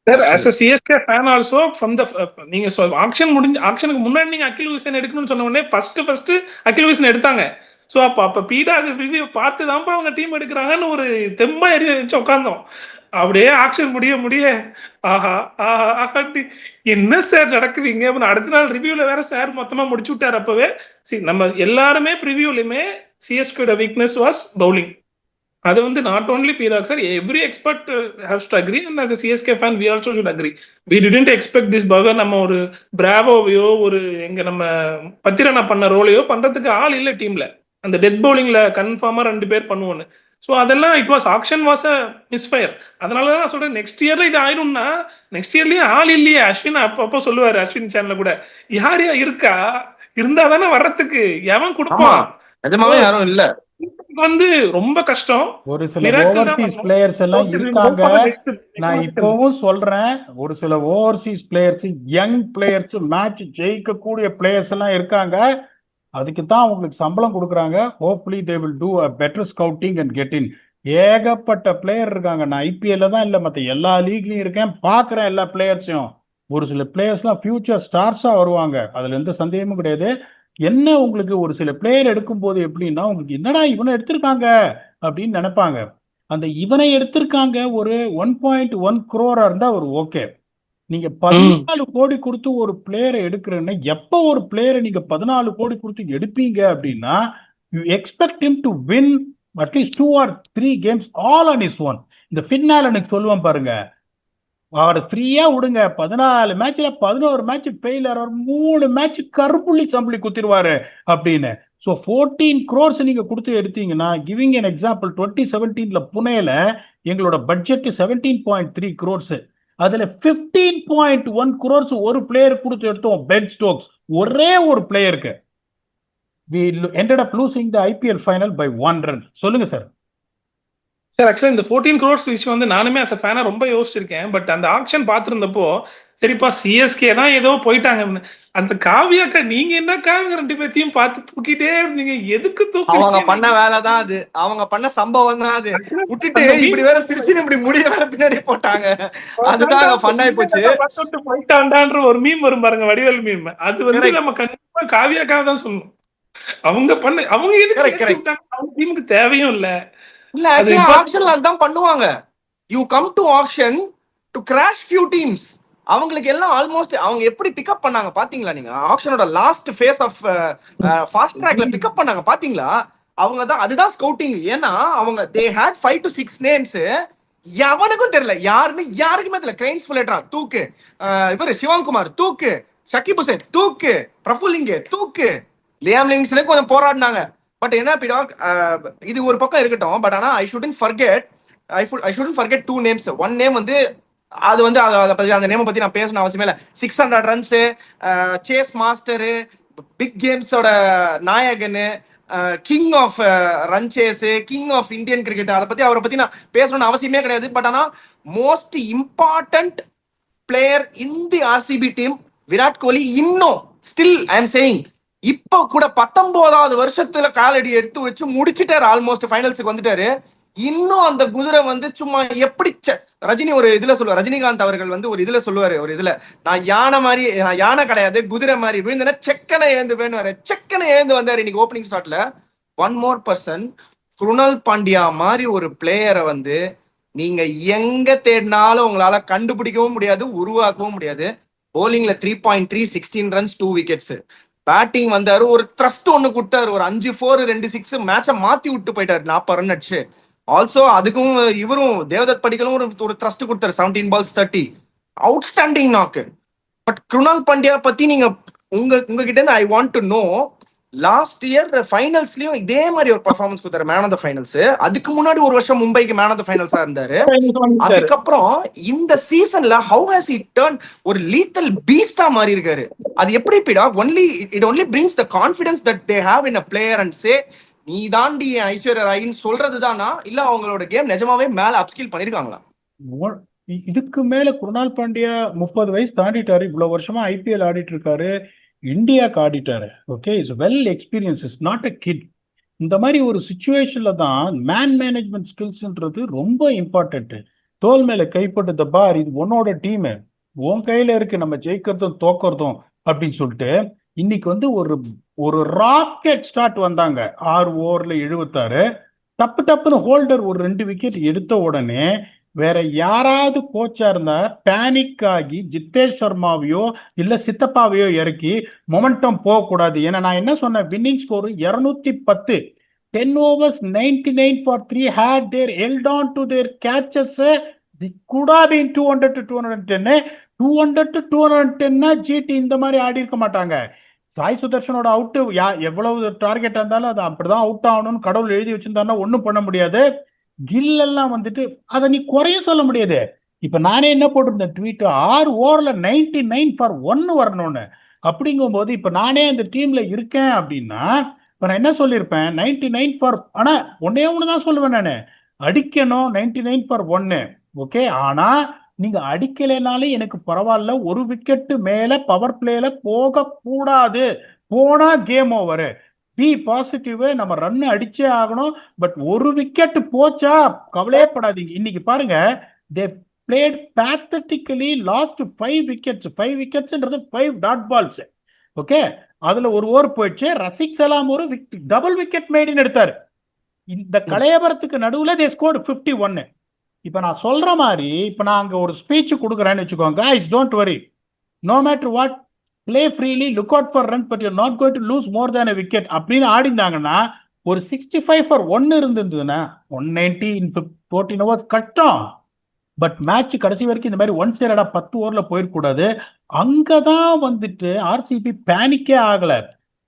Sir, as a CSK fan also from the நீங்க ஆக்ஷனுக்கு முன்னாடி நீங்க அகில் ஹுசைன் எடுக்கணும்னு சொன்ன உடனே first அகில் ஹுசைன் எடுத்தாங்க. So அப்ப பீடாக் review பார்த்து தான் அவங்க டீம் எடுக்கிறாங்கன்னு ஒரு தெம்மா எரிஞ்சு உட்கார்ந்தோம். அப்படியே ஆக்ஷன் முடிய ஆஹா என்ன சார் நடக்குதுங்க. அடுத்த நாள் ரிவ்யூல வேற சார் மொத்தமா முடிச்சு விட்டாரு. அப்பவே நம்ம எல்லாருமே ப்ரிவியூலயுமே சிஎஸ்கேட வீக்னஸ் வாஸ் பவுலிங். அது வந்து not only PDogg sir, every expert haves to agree and as a CSK fan we also should agree. We didn't expect this burger. நம்ம ஒரு பிராவோவையோ ஒரு எங்க நம்ம பத்திரனா பண்ண ரோலையோ பண்றதுக்கு ஆள் இல்ல டீம்ல. அந்த டெத் பவுலிங்ல கன்ஃபார்மா 2 பேர் பண்ணுவோன்னு. ஸோ அதெல்லாம் it was action was a misfire. அதனால தான் நான் சொல்றேன் நெக்ஸ்ட் இயர்ல இது ஆயிரும்னா நெக்ஸ்ட் இயர்லயே ஆள் இல்லையே. அஸ்வின் அப்பப்போ சொல்லுவாரு அஸ்வின் சேனல்ல கூட, யார் இருக்கா, இருந்தா தானே வர்றதுக்கு, எவன் ஆமா கொடுப்பான். நிஜமாவே யாரும் இல்ல. வந்து ரொம்ப கஷ்டம். ஒரு சில மிராக்கிள் தான் ஓவர்சீஸ் பண்ணணும். பிளேயர்ஸ் எல்லாம் Okay, we move இருக்காங்க. for the next நான் technological. இப்பவும் சொல்றேன், ஒரு சில Overseas players, young players, match ஜெயிக்கக்கூடிய பிளேயர்ஸ் எல்லாம் இருக்காங்க. அதுக்கு தான் அவங்களுக்கு சம்பளம் கொடுக்குறாங்க. Hopefully they will do a better scouting and get in. ஏகப்பட்ட பிளேயர் இருக்காங்க. நான் ஐபிஎல்ல தான் இல்லை, மற்ற எல்லா லீக்லயும் இருக்கேன், பார்க்குறேன் எல்லா பிளேயர்ஸையும். ஒரு சில பிளேயர்ஸ்லாம் ஃபியூச்சர் ஸ்டார்ஸா வருவாங்க, அதுல எந்த சந்தேகமும் கிடையாது. என்ன உங்களுக்கு ஒரு சில பிளேயர் எடுக்கும்போது எப்படின்னா, உங்களுக்கு என்னடா இவனை எடுத்திருக்காங்க அப்படின்னு நினைப்பாங்க. அந்த இவனை எடுத்திருக்காங்க ஒரு 1.1 crore இருந்தா ஒரு ஓகே. நீங்க 14 கோடி கொடுத்து ஒரு பிளேயரை எடுக்கிறேன்னா, எப்போ ஒரு பிளேயரை நீங்க 14 கோடி கொடுத்து எடுப்பீங்க அப்படின்னா, you expect him to win at least 2 or 3 games all on is own. இந்த ஃபின்னால் எனக்கு சொல்லுவேன் பாருங்க, அவர் ஃப்ரீயா விடுங்க, 14 மேட்ச்ல 11 மேட்ச் ஃபெயிலர், 3 மேட்ச் கருப்புள்ளி சம்பளி குத்திடுவாரு அப்படின்னு. ஸோ 14 crores நீங்க கொடுத்து எடுத்தீங்கன்னா, கிவிங் an எக்ஸாம்பிள், 2017ல புனேல எங்களோட பட்ஜெட் 17.3 crores. அதுல 15.1 crores ஒரு பிளேயர் கொடுத்து எடுத்தோம், பென் ஸ்டோக்ஸ், ஒரே ஒரு பிளேயருக்கு. we ended up losing the IPL final by 1 run. சொல்லுங்க சார். சார் ஆக்சுவலா இந்த 14 crores விஷயம் வந்து நானுமே அஸ் ஃபேனா ரொம்ப யோசிச்சிருக்கேன். பட் அந்த ஆக்ஷன் பார்த்திருந்தப்போ சரிப்பா சிஎஸ்கே தான் ஏதோ போயிட்டாங்க. அந்த காவியாக்கா நீங்க என்ன காவிய 2 பேர்த்தையும் பார்த்து தூக்கிட்டே இருந்தீங்க, எதுக்கு அவங்க தூக்கி? பண்ண வேலை தான் அது, அவங்க பண்ண சம்பவம் தான் அது. விட்டுட்டு இப்படி வேற சிரிச்சுன்னு இப்படி முடிய வேற பின்னாடி போட்டாங்க. அதுதான் அங்க ஃபன் ஆயி போச்சு. போயிட்டாண்டான்ற ஒரு மீம் வரும் பாருங்க, வடிவேல் மீம். அது வந்து Correct. நம்ம கண்டிப்பா காவியாக்காக தான் சொல்லணும். அவங்க Correct, correct. எதுக்கு அவங்க டீமுக்கு தேவையும் இல்ல. இல்ல அது ஆக்சுவலா இப்ப- ஆக்ஷன்ல அதுதான் பண்ணுவாங்க. You come to action to crash few teams. அவங்களுக்கு எல்லாம் ஆல்மோஸ்ட் அவங்க எப்படி பிக்கப் பண்ணாங்க பாத்தீங்களா? நீங்க ஆக்ஷனோட லாஸ்ட் ஃபேஸ் ஆஃப் ஃபாஸ்ட் ட்ராக்ல பிக்கப் பண்ணாங்க பாத்தீங்களா? அவங்க தான், அதுதான் ஸ்கவுட்டிங். ஏன்னா அவங்க தே ஹேட் 5 to 6 நேம்ஸ், எவனுக்கும் தெரியல யாருன்னு, யாருக்குமே தெரியல. கிரைன்ஸ் புலேட்ரா தூக்கு, இவர் சிவகுமார் தூக்கு, ஷக்கிப் ஹுசேன் தூக்கு, பிரஃபுலிங்கே தூக்கு, லியாம் லிவிங்ஸ்டனே கொஞ்சம் போராடினாங்க. பட் என்ன பிடாக், இது ஒரு பக்கம் இருக்கட்டும். பட் ஆனா I shouldn't forget 2 names. One name வந்து அது வந்து அதை பத்தி, அந்த நேமை பத்தி நான் பேசணும் அவசியமே இல்லை. 600 ரன்ஸ், சேஸ் மாஸ்டரு, பிக் கேம்ஸோட நாயகனு, king of run chase, king of Indian cricket, அதை பத்தி அவரை பத்தி நான் பேசணும்னு அவசியமே கிடையாது. பட் ஆனா most important player in the RCB team Virat Kohli. இன்னும் ஸ்டில் ஐ எம் சேயிங், இப்ப கூட 19வது வருஷத்துல காலடி எடுத்து வச்சு முடிச்சிட்டாரு, ஆல்மோஸ்ட் ஃபைனல்ஸுக்கு வந்துட்டாரு. இன்னும் அந்த குதிரை வந்து சும்மா எப்படி ரஜினி ஒரு இதுல சொல்லுவார், ரஜினிகாந்த் அவர்கள் வந்து ஒரு இதுல சொல்லுவாரு, ஒரு இதுல, நான் யானை மாதிரி, நான் யானை கிடையாது குதிரை மாதிரி விழுந்தன செக்கனை ஏந்து வேணுவாரு. செக்கனை ஏந்து வந்தாரு இன்னைக்கு ஓப்பனிங் ஸ்டார்ட்ல. One more person, Krunal Pandya மாதிரி ஒரு பிளேயரை வந்து நீங்க எங்க தேடினாலும் உங்களால கண்டுபிடிக்கவும் முடியாது, உருவாக்கவும் முடியாது. போலிங்ல 3.3, 16 runs, 2 wickets. பேட்டிங் வந்தாரு, ஒரு த்ரஸ்ட் ஒண்ணு கொடுத்தாரு, ஒரு 5-4 2 6 மேட்சை மாத்தி விட்டு போயிட்டாரு, 40 ரன் அடிச்சு. ஆல்சோ அதுக்கும் இவரும் தேவதத் படிக்கலும் ஒரு த்ரஸ்ட் கொடுத்தாரு, 17 balls 30. Outstanding knock. But Krunal Pandya பத்தி நீங்க உங்ககிட்ட இருந்து I want to know, last year ஃபைனல்ஸ்லயும் இதே மாதிரி ஒரு பர்ஃபார்மன்ஸ் கொடுத்தாரு, மேன் ஆஃப் த ஃபைனல்ஸ். அதுக்கு முன்னாடி ஒரு வருஷம் மும்பைக்கு மேன் ஆஃப் த ஃபைனல்ஸா இருந்தாரு. அதுக்கப்புறம் இந்த சீசன்ல ஹவு ஹாஸ் ஹி டர்ன் ஒரு லீத்தல் பீஸ்டா மாறி இருக்காரு. அது எப்படி Fidaa, only brings the confidence that they have in a player and say நீ தாண்டி ஐஸ்வர்யா ராயின்னு சொல்றதுதானா, இல்ல அவங்களோட கேம் நிஜமாவே மேல அப்ஸ்கில் பண்ணிருக்காங்களா? இதுக்கு மேல குருணால் பாண்டியா 30 வயசு தாண்டிட்டாரு, இவ்வளவு வருஷமா ஐபிஎல் ஆடிட்டு இருக்காரு, இந்தியாவுக்கு ஆடிட்டாரு. Okay, is well experience, is not a kid. இந்த மாதிரி ஒரு சுச்சுவேஷன்ல தான் மேனேஜ்மெண்ட் ஸ்கில்ஸ்ன்றது ரொம்ப இம்பார்ட்டன்ட். தோல் மேல கைப்பட்டு பார், இது உன்னோட டீம், உன் கையில இருக்கு, நம்ம ஜெயிக்கிறதும் தோக்கிறதும் அப்படின்னு சொல்லிட்டு இன்னைக்கு வந்து ஒரு ராக்கெட் ஸ்டார்ட் வந்தாங்க. 6 ஓவர்ல 76, டப்புன்னு ஹோல்டர் ஒரு 2 விக்கெட் எடுத்த உடனே வேற யாராவது கோச்சா இருந்தா பேனிக் ஆகி ஜித்தேஷ் சர்மாவையோ இல்ல சித்தப்பாவையோ இறக்கி மொமெண்டம் போக கூடாது. ஏன்னா நான் என்ன சொன்னேன், winning score 210, 10 overs 99 for 3, had their held on to their catches, they could have been 200 to 210. 200 to 210 GT இந்த மாதிரி ஆடி இருக்க மாட்டாங்க. சாய் சுதர்ஷனோட அவுட் எவ்வளவு டார்கெட் இருந்தாலும் அது அப்படிதான் அவுட் ஆகணும்னு கடவுள் எழுதி வச்சிருந்தாருன்னா ஒன்றும் பண்ண முடியாது. கில் எல்லாம் வந்துட்டு அதை நீ குறைய சொல்ல முடியாது. இப்ப நானே என்ன போட்டிருந்தேன் ட்வீட், 6 ஓவர்ல 99 ஃபார் 1 வரணும்னு. அப்படிங்கும்போது இப்ப நானே அந்த டீம்ல இருக்கேன் அப்படின்னா இப்ப நான் என்ன சொல்லியிருப்பேன், 99 ஃபார், ஆனா ஒன்னே ஒண்ணுதான் சொல்லுவேன் நானு, அடிக்கணும் 99 ஃபார் 1. ஓகே, ஆனா நீங்க அடிக்கலைனாலும் எனக்கு பரவாயில்ல, ஒரு விக்கெட் மேல பவர் பிளேல போக கூடாது, போனா கேம் ஓவர். பி பாசிட்டிவ், நம்ம ரன் அடிச்சே ஆகணும். பட் ஒரு விக்கெட் போச்சா கவலையே படாதீங்க. இன்னைக்கு பாருங்க, they played pathetically, last 5 wickets. 5 விக்கெட்ஸ்ன்றது 5 டாட் பால்ஸ். ஓகே, அதுல ஒரு ஓவர் போயிடுச்சு. ரசிக் சலாம் ஒரு டபுள் விக்கெட் மேடின்னு எடுத்தாரு. இந்த கலையபரத்துக்கு நடுவுல தே ஸ்கோர்ட் 51. இப்ப நான் சொல்ற மாதிரி இப்ப நான் அங்க ஒரு ஸ்பீச் கொடுக்குறேன்னு வச்சுக்கோங்க, guys don't worry, no matter what, play freely, look out for runs, but you're not going to lose more than a wicket அப்படின்னு ஆடிந்தாங்கன்னா ஒரு 65 for 1 இருந்ததுன்னா 190 in 14 overs கஷ்டம். பட் மேட்ச் கடைசி வரைக்கும் இந்த மாதிரி ஒன் சைடா 10 ஓவர்ல போயிடக்கூடாது. அங்கதான் வந்துட்டு ஆர்சிபி பேனிக்கே ஆகல.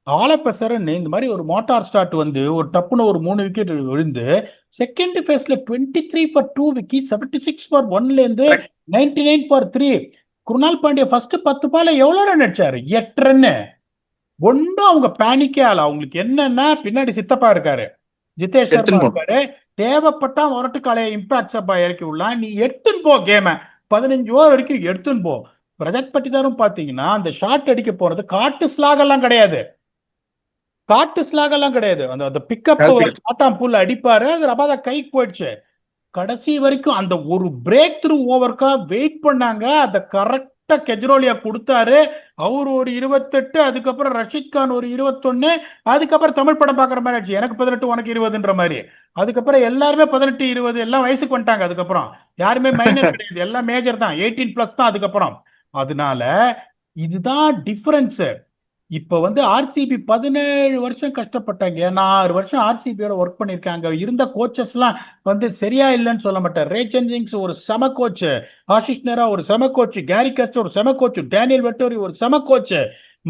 ஆலப்பெசரன் இந்த மாதிரி ஒரு மோட்டார் ஸ்டார்ட் வந்து ஒரு டப்புன்னு ஒரு 3 விக்கெட் விழுந்து செகண்ட் பேஸ்ல 23 ஃபார் 2 விக்கி, 76 ஃபார் 1ல இருந்து 99 ஃபார் 3. குருணால் பாண்டியா ஃபர்ஸ்ட் 10 பால்ல எவ்வளவு ரன் அடிச்சாரு? 8 ரன். ஒன்றும் அவங்க பேனிக்கே ஆகல. அவங்களுக்கு என்னன்னா பின்னாடி சித்தப்பா இருக்காரு, ஜிதேஷ் சர்மா இருக்காரு, தேவைப்பட்டா ஒரட்டு காலையை இம்பாக்ட் சப்பா இறக்கி விடலாம், நீ எடுத்துன்னு போ கேம, 15 ஓவர் வரைக்கும் எடுத்துன்னு போ. பிரஜத் பட்டிதாரும் பாத்தீங்கன்னா அந்த ஷாட் அடிக்க போறது காட்டு ஸ்லாக் எல்லாம் கிடையாது, காட்டு ஸ்லாக் எல்லாம் கிடையாது. அந்த பிக்கப் ஆட்டாம் புல் அடிப்பாரு, அது ரபாதா கைக்கு போயிடுச்சு. கடைசி வரைக்கும் அந்த ஒரு பிரேக் த்ரூ ஓவர்க்கா வெயிட் பண்ணாங்க. அந்த கரெக்டா கெஜ்ரோலியா கொடுத்தாரு. அவர் ஒரு 28, அதுக்கப்புறம் ரஷீத் கான் ஒரு 21, அதுக்கப்புறம் தமிழ் படம் பாக்குற மாதிரி ஆச்சு, எனக்கு 18 உனக்கு 20ன்ற மாதிரி. அதுக்கப்புறம் எல்லாருமே 18, 20 எல்லாம் வயசுக்கு வந்துட்டாங்க. அதுக்கப்புறம் யாருமே மைனர் கிடையாது, எல்லாம் மேஜர் தான், 18+ தான் அதுக்கப்புறம். அதனால இதுதான் டிஃபரன்ஸ். இப்ப வந்து ஆர்சிபி 17 வருஷம் கஷ்டப்பட்டாங்க. நான் 6 வருஷம் ஆர்சிபியோட ஒர்க் பண்ணிருக்காங்க. இருந்த கோச்சஸ் எல்லாம் வந்து சரியா இல்லைன்னு சொல்ல மாட்டேன். ரே சந்திங்ஸ் ஒரு செம கோச், ஆஷிஷ் நேரா ஒரு செம கோச், கேரி கஸ்டர் ஒரு செம கோச், டேனியல் வெட்டோரி ஒரு செம கோச்,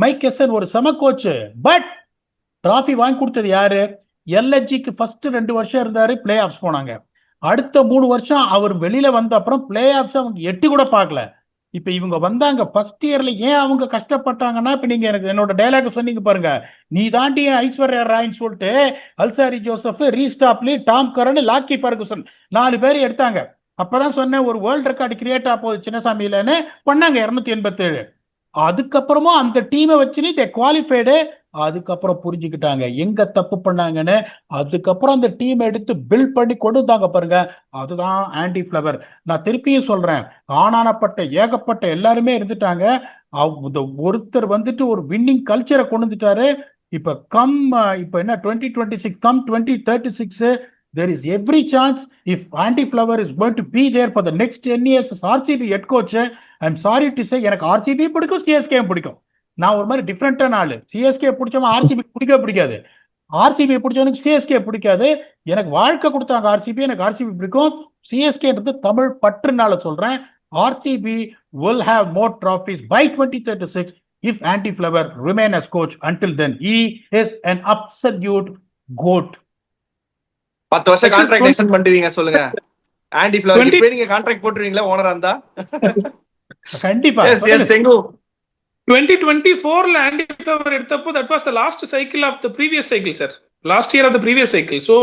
மைக் எசன் ஒரு செம கோச். பட் டிராஃபி வாங்கி கொடுத்தது யாரு? எல்எஸ்ஜிக்கு ஃபர்ஸ்ட் 2 வருஷம் இருந்தாரு, பிளே ஆஃப்ஸ் போனாங்க. அடுத்த 3 வருஷம் அவர் வெளியில வந்த அப்புறம் பிளே ஆஃப்ஸ் அவங்க எட்டி கூட பார்க்கல. இப்ப இவங்க வந்தாங்க ஃபர்ஸ்ட் இயர்ல, ஏன் அவங்க கஷ்டப்பட்டாங்கன்னா, இப்ப நீங்க எனக்கு என்னோட டைலாக் சொன்னீங்க பாருங்க, நீ தாண்டி ஐஸ்வர்யா ராய்ன்னு சொல்லிட்டு Alzarri Joseph, ரீஸ்டாப்லி, Tom Karan, லாக்கி Ferguson 4 பேர் எடுத்தாங்க. அப்பதான் சொன்னேன் ஒரு வேர்ல்ட் ரெக்கார்டு கிரியேட் ஆக போகுது சின்னசாமியிலன்னு. பண்ணாங்க 287. அதுக்கப்புறமா அந்த டீமை வச்சு தே குவாலிஃபைடு. அதுக்கப்புறம் புரிஞ்சுக்கிட்டாங்க எங்க தப்பு பண்ணாங்கன்னு. அதுக்கப்புறம் அந்த டீம் எடுத்து பில்ட் பண்ணி கொண்டு வந்தாங்க பாருங்க, அதுதான் ஆண்டி ஃபிளவர். நான் திருப்பியும் சொல்றேன், ஆனானப்பட்ட ஏகப்பட்ட எல்லாருமே இருந்துட்டாங்க. ஒருத்தர் வந்துட்டு ஒரு வின்னிங் கல்ச்சரை கொண்டு வந்துட்டாரு. இப்ப என்ன 2026 come 2036, there is every chance if Andy Flower is going to be there for the next 10 years as RCB head coach. I'm sorry to say, எனக்கு ஆர்சிபி பிடிக்கும், சிஎஸ்கே பிடிக்கும். நான் ஒரு மாதிரி டிஃப்ரெண்டான ஆளு. சிஎஸ்கே பிடிச்சவன் ஆர்சிபி பிடிக்காது, ஆர்சிபி பிடிச்சவனுக்கு சிஎஸ்கே பிடிக்காது. எனக்கு வாழ்க்கை கொடுத்தாங்க ஆர்சிபி, எனக்கு ஆர்சிபி பிடிக்கும். சிஎஸ்கேன்றது தமிழ் பற்றுனால சொல்றேன். RCB will have more trophies by 2036 if Andy Flower remain as coach. Until then, he is an absolute goat. 10 வருஷம் கான்ட்ராக்ட் எக்ஸ்டெண்ட் பண்ணுவீங்க சொல்லுங்க ஆண்டி ஃபிளவர். இப்போ நீங்க கான்ட்ராக்ட் போட்டுருவீங்களா ஓனரா இருந்தா? கண்டிப்பா. எஸ் எஸ் செங்கு 2024ல ஆண்டி ஃபிளவர் எடுத்தப்போ that was the last cycle of the previous cycle, sir. Last year of the previous cycle. So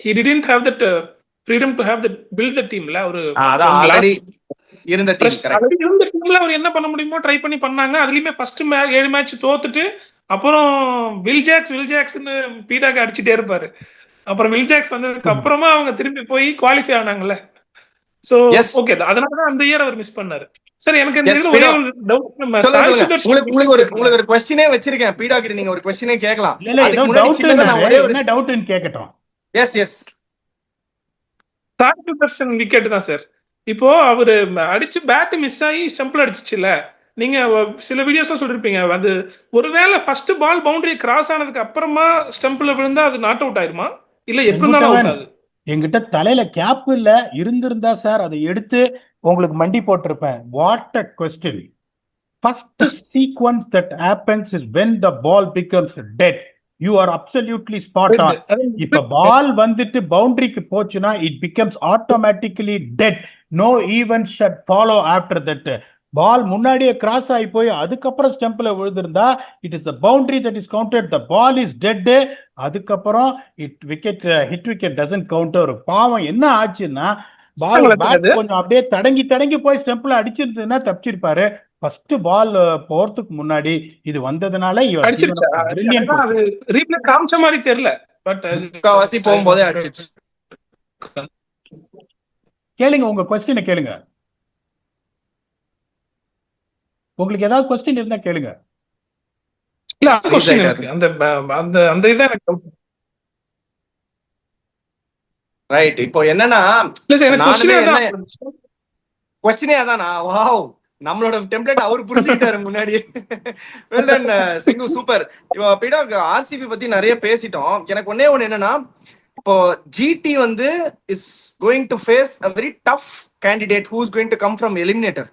he didn't have that freedom to have that build the team. ஒரு அதான் already இருந்த team correct, இருந்த டீம்ல அவர் என்ன பண்ண முடியுமோ try பண்ணி பண்ணாங்க. அதுலயுமே ஃபர்ஸ்ட் 7 மேட்ச் தோத்துட்டு அப்புறம் வில் ஜாக்ஸ்னு பீடாக்கு அடிச்சுட்டே இருப்பாரு. அப்புறம் வில் ஜாக்ஸ் வந்ததுக்கு அப்புறமா அவங்க திரும்பி போய் குவாலிஃபை ஆனாங்கல்ல. சோ ஓகே, அதனாலதான் அந்த இயர் அவர் மிஸ் பண்ணாரு. சரி, எனக்கு இந்த இதுல ஒரே ஒரு டவுட். உங்களுக்கு ஒரு क्वेश्चनே வச்சிருக்கேன் பீடா கிட்ட, நீங்க ஒரு क्वेश्चनே கேட்கலாம். அதுக்கு முன்னாடி சின்னதா நான் ஒரே என்ன டவுட்னு கேக்கட்டும். எஸ் சாய் சுதர்ஷன் விக்கெட் தான் சார். இப்போ அவரு அடிச்சு பேட் மிஸ் ஆகி ஸ்டம்பிள் அடிச்சுச்சுல, நீங்க சில வீடியோஸ்ல சொல்லிருப்பீங்க, அது ஒருவேளை ஃபர்ஸ்ட் பால் பவுண்டரி கிராஸ் ஆனதுக்கு அப்புறமா ஸ்டம்பிள் விழுந்தா அது நாட் அவுட் ஆயிருமா, இல்ல எப்படி இருந்தாலும் அவுட் ஆகுது? என்கிட்ட தலையில கேப் இல்ல, இருந்திருந்தா சார் அதை எடுத்து உங்களுக்கு மண்டி போட்டிருப்பேன். What a question. First sequence that happens is when the ball becomes dead. You are absolutely spot on. இப்ப பால் வந்துட்டு பவுண்டரிக்கு போச்சுன்னா it becomes automatically dead. No even shut follow after that. Ball முன்னாடியே cross ஆகி போய் அதுக்கப்புறம் ஸ்டெம்ப்ல விழுந்திருந்தா it is the boundary that is counted. The ball is dead. அதுக்கப்புறம் ஹிட் விக்கெட் டசன்ட் கவுண்டர். பாவம் என்ன ஆச்சுன்னா பால் பேட் கொஞ்சம் அப்படியே தடங்கி தடங்கி போய் ஸ்டெம்ப்ல அடிச்சிருந்ததுன்னா தப்பிச்சிருப்பாரு. ஃபர்ஸ்ட் பால் போறதுக்கு முன்னாடி இது வந்ததுனால ரீப்ளே காமிச்ச மாதிரி தெரியல. பட் முக்காவாசி போகும்போதே அடிச்சிச்சு. கேளுங்க, உங்க கொஸ்டினை கேளுங்க. உங்களுக்கு ஏதாவது கொஸ்டின் இருந்தா கேளுங்க. இல்ல கொஸ்டின் இருக்கு. அந்த அந்த அந்த இத எனக்கு ரைட். இப்போ என்னன்னா கொஸ்டினே அதானா? வாவ், நம்மளோட டெம்ப்ளேட் அவர் புரிஞ்சுக்கிட்டாரு முன்னாடி. வெல் டன் சிங்கு, சூப்பர். இப்போ பிடா ஆர்சிபி பத்தி நிறைய பேசிட்டோம். எனக்கு ஒன்னே ஒண்ணு என்னன்னா, இப்போ ஜிடி வந்து is going to face a very tough candidate who is going to come from eliminator.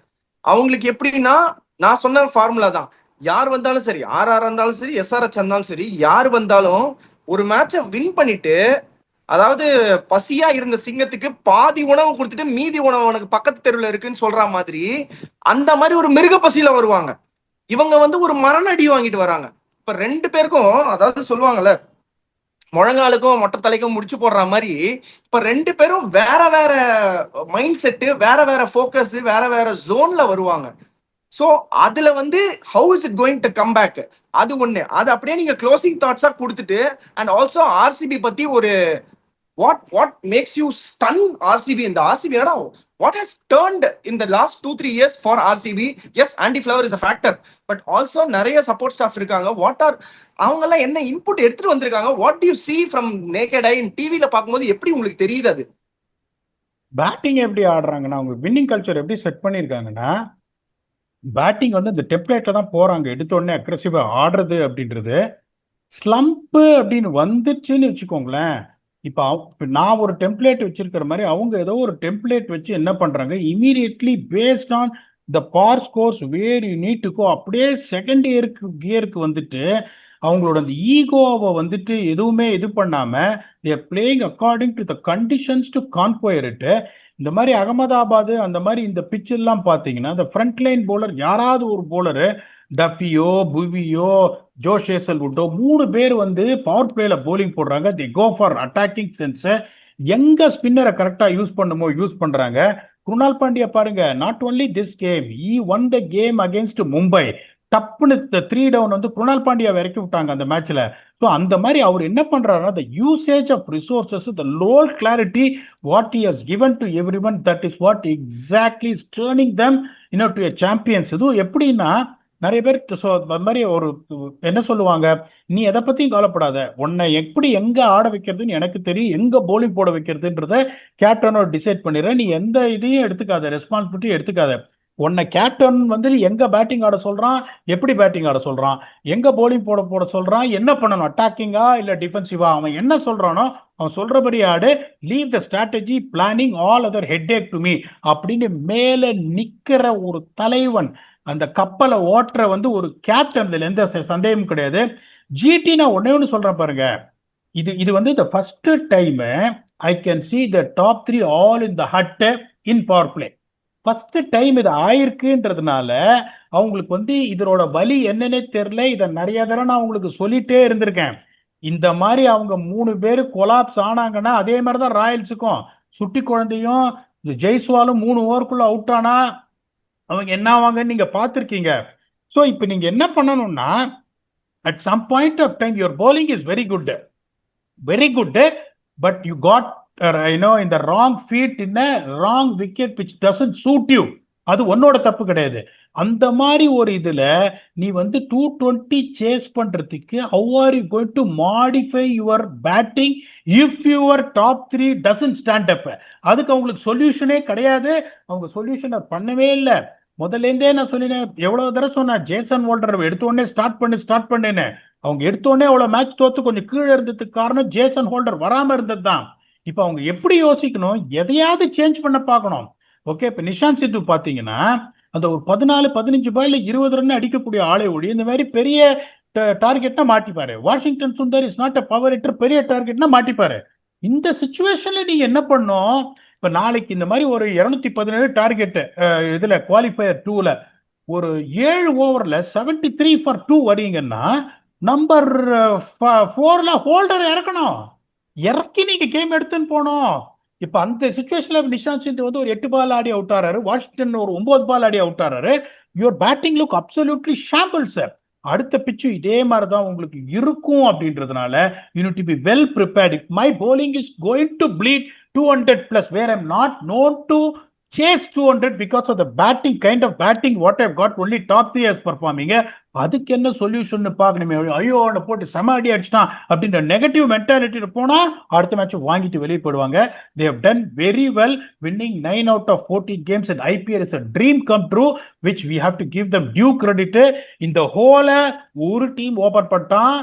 அவங்களுக்கு எப்படின்னா, நான் சொன்ன ஃபார்முலா தான். யார் வந்தாலும் சரி, ஆர்ஆர் இருந்தாலும் சரி, எஸ்ஆர்எச் இருந்தாலும் சரி, யார் வந்தாலும் ஒரு மேட்சை வின் பண்ணிட்டு, அதாவது பசியா இருந்த சிங்கத்துக்கு பாதி உணவு கொடுத்துட்டு மீதி உணவு உனக்கு பக்கத்து தெருவில் இருக்குன்னு சொல்ற மாதிரி, அந்த மாதிரி ஒரு மிருக பசியில வருவாங்க. இவங்க வந்து ஒரு மரண அடி வாங்கிட்டு வராங்க. இப்ப ரெண்டு பேருக்கும், அதாவது சொல்லுவாங்கல்ல, முழங்காலுக்கும் மொட்டை தலைக்கும் முடிச்சு போடுற மாதிரி, இப்ப ரெண்டு பேரும் வேற வேற மைண்ட் செட்டு, வேற வேற ஃபோக்கஸ், வேற வேற ஜோன்ல வருவாங்க. சோ அதுல வந்து how is it going to come back, அது ஒண்ணு. அது அப்படியே நீங்க க்ளோசிங் தாட்ஸா கொடுத்துட்டு, அண்ட் ஆல்சோ ஆர்சிபி பத்தி ஒரு what makes you stun RCB in the RCB? What has turned in the last 2-3 years for RCB? Yes, Andy Flower is a factor, but also நிறைய support staff இருக்காங்க. அவங்க எல்லாம் என்ன input எடுத்துட்டு வந்திருக்காங்க? What to you see from naked eye in டிவில பாக்கும்போது எப்படி உங்களுக்கு தெரியுது? அது பேட்டிங் எப்படி ஆடுறாங்கன்னா, அவங்க வின்னிங் கல்ச்சர் எப்படி செட் பண்ணிருக்காங்கன்னா, பேட்டிங் வந்து இந்த டெம்ப்ளேட்ல தான் போறாங்க. எடுத்த உடனே அக்ரெசிவா ஆடுறது அப்படின்றது. ஸ்லம்ப் அப்படின்னு வந்துச்சுன்னு வச்சுக்கோங்களேன், இப்போ நான் ஒரு டெம்ப்ளேட் வச்சிருக்கிற மாதிரி அவங்க ஏதோ ஒரு டெம்ப்ளேட் வச்சு என்ன பண்றாங்க, immediately based on the par scores where you need to go, அப்படியே செகண்ட் கியருக்கு வந்துட்டு அவங்களோட அந்த ஈகோவை வந்துட்டு எதுவுமே இது பண்ணாம their playing according to the conditions to conquer it. இந்த மாதிரி அகமதாபாத் அந்த மாதிரி இந்த பிச் எல்லாம் பார்த்தீங்கன்னா, இந்த ஃப்ரண்ட் லைன் போலர் யாராவது ஒரு போலரு, டஃபியோ, புவியோ, ஜோஷ் ஹேசல்வுட்டோ, 3 பேர் வந்து பவர் பிளேல போலிங் போடுறாங்க. தி கோ ஃபார் அட்டாக்கிங் சென்ஸ். எங்க ஸ்பின்னரை கரெக்டா யூஸ் பண்ணுமோ யூஸ் பண்றாங்க. குருணால் பாண்டியா பாருங்க, not only this game, E one the game against Mumbai. டப்புன்னு 3 டவுன் வந்து குருணால் பாண்டியா இறக்கி விட்டாங்க அந்த மேட்ச்ல. ஸோ அந்த மாதிரி அவர் என்ன பண்றாருன்னா, the usage of resources, the role clarity what he has given to everyone, that is what exactly is turning them to a champions. இது எப்படின்னா, நிறைய பேர் அந்த மாதிரி ஒரு என்ன சொல்லுவாங்க, நீ எதை பத்தியும் கவலைப்படாத, உன்னை எப்படி எங்க ஆட வைக்கிறதுன்னு எனக்கு தெரியும், எங்க போலிங் போட வைக்கிறதுன்றத கேப்டனோ டிசைட் பண்ணிடுற, நீ எந்த இதையும் எடுத்துக்காத, ரெஸ்பான்சிபிலிட்டி எடுத்துக்காத. உன்னை கேப்டன் வந்து எங்க பேட்டிங் ஆட சொல்றான், எப்படி பேட்டிங் ஆட சொல்றான், எங்க போலிங் போட சொல்றான், என்ன பண்ணணும், அட்டாக்கிங்கா இல்ல டிஃபென்சிவா, அவன் என்ன சொல்றானோ அவன் சொல்றபடி ஆடு, leave the strategy planning all other headache to me அப்படின்னு மேல நிக்கிற ஒரு தலைவன், அந்த கப்பலை ஓட்டுற வந்து ஒரு கேப்டன், எந்த சந்தேகமும் கிடையாது. ஜிடி நான் ஒன்னு சொல்றேன் பாருங்க, இது வந்து the first time I can see the top 3 all in the hut in power play. First time இது ஆயிருக்குன்றதுனால அவங்களுக்கு வந்து இதனோட வலி என்னன்னே தெரியல. இதை நிறைய தடவை நான் அவங்களுக்கு சொல்லிட்டே இருந்திருக்கேன். இந்த மாதிரி அவங்க 3 பேரு கொலாப்ஸ் ஆனாங்கன்னா அதே மாதிரிதான் ராயல்ஸுக்கும், சுட்டி குழந்தையும் ஜெய்ஸ்வாலும் 3 ஓவருக்குள்ள அவுட் ஆனா அவங்க என்ன ஆவாங்கன்னு நீங்க பார்த்துருக்கீங்க. ஸோ இப்போ நீங்க என்ன பண்ணணும்னா, at some point of time your bowling is very good, but you got in the wrong feet in a wrong wicket which doesn't suit you. அது உன்னோட தப்பு கிடையாது. அந்த மாதிரி ஒரு இதுல நீ வந்து 220 சேஸ் பண்றதுக்கு how are you going to modify your batting if your top 3 doesn't stand up? அதுக்கு அவங்களுக்கு சொல்யூஷனே கிடையாது. அவங்க சொல்யூஷனை பண்ணவே இல்லை. முதல்ல இருந்தே நான் சொல்லினேன், எவ்வளவு தடவை சொன்னேன், ஜேசன் ஹோல்டர் எடுத்த உடனே ஸ்டார்ட் பண்ணுன்னு. அவங்க எடுத்த உடனே அவ்வளவு மேட்ச் தோத்து கொஞ்சம் கீழே இருந்ததுக்கு காரணம் ஜேசன் ஹோல்டர் வராம இருந்தது தான். இப்ப அவங்க எப்படி யோசிக்கணும், எதையாவது சேஞ்ச் பண்ண பார்க்கணும். ஓகே, இப்ப நிஷாந்த் சித்து பாத்தீங்கன்னா அந்த ஒரு 14-15 பாயில 20 ரன் அடிக்கக்கூடிய ஆளை ஒழி இந்த மாதிரி பெரிய டார்கெட்னா மாட்டிப்பாரு. Washington Sundar is not a power hitter, பெரிய டார்கெட்னா மாட்டிப்பாரு. இந்த சுச்சுவேஷன்ல நீங்க என்ன பண்ணும்? இப்ப நாளைக்கு இந்த மாதிரி ஒரு 217 டார்கெட் இதுல குவாலிஃபயர் 2ல ஒரு 7 ஓவர்ல 73 ஃபார் 2 வரீங்கன்னா நம்பர் 4ல ஹோல்டர் இறக்கணும். இறக்கி நீங்க கேம் எடுத்துன்னு போனோம். இப்ப அந்த சுச்சுவேஷன்ல நிஷாந்த் சிந்த் வந்து ஒரு 8 பால் ஆடி அவுட் ஆறாரு, வாஷிங்டன் ஒரு 9 பால் ஆடி அவுட் ஆறாரு. Your batting look absolutely shamble sir. அடுத்த பிச்சு இதே மாதிரி தான் உங்களுக்கு இருக்கும் அப்படின்றதுனால you need to be well prepared. If my bowling is going to bleed 200 plus where I'm not known to chase 200 because of the batting kind of batting what I've got, only top 3 is performing. அதுக்கு என்ன solution பார்க்கணுமே. ஐயோ அவனை போட்டு செம அடி அடிச்சிட்டான் அப்படின்ற நெகட்டிவ் மென்டாலிட்டி போனா அடுத்த மேட்ச் வாங்கிட்டு வெளியே போடுவாங்க. they have done very well winning 9 out of 14 games in IPL is a dream come true which we have to give them due credit. இந்த ஹோல ஒரு டீம் ஓபன் பண்ணிட்டான்,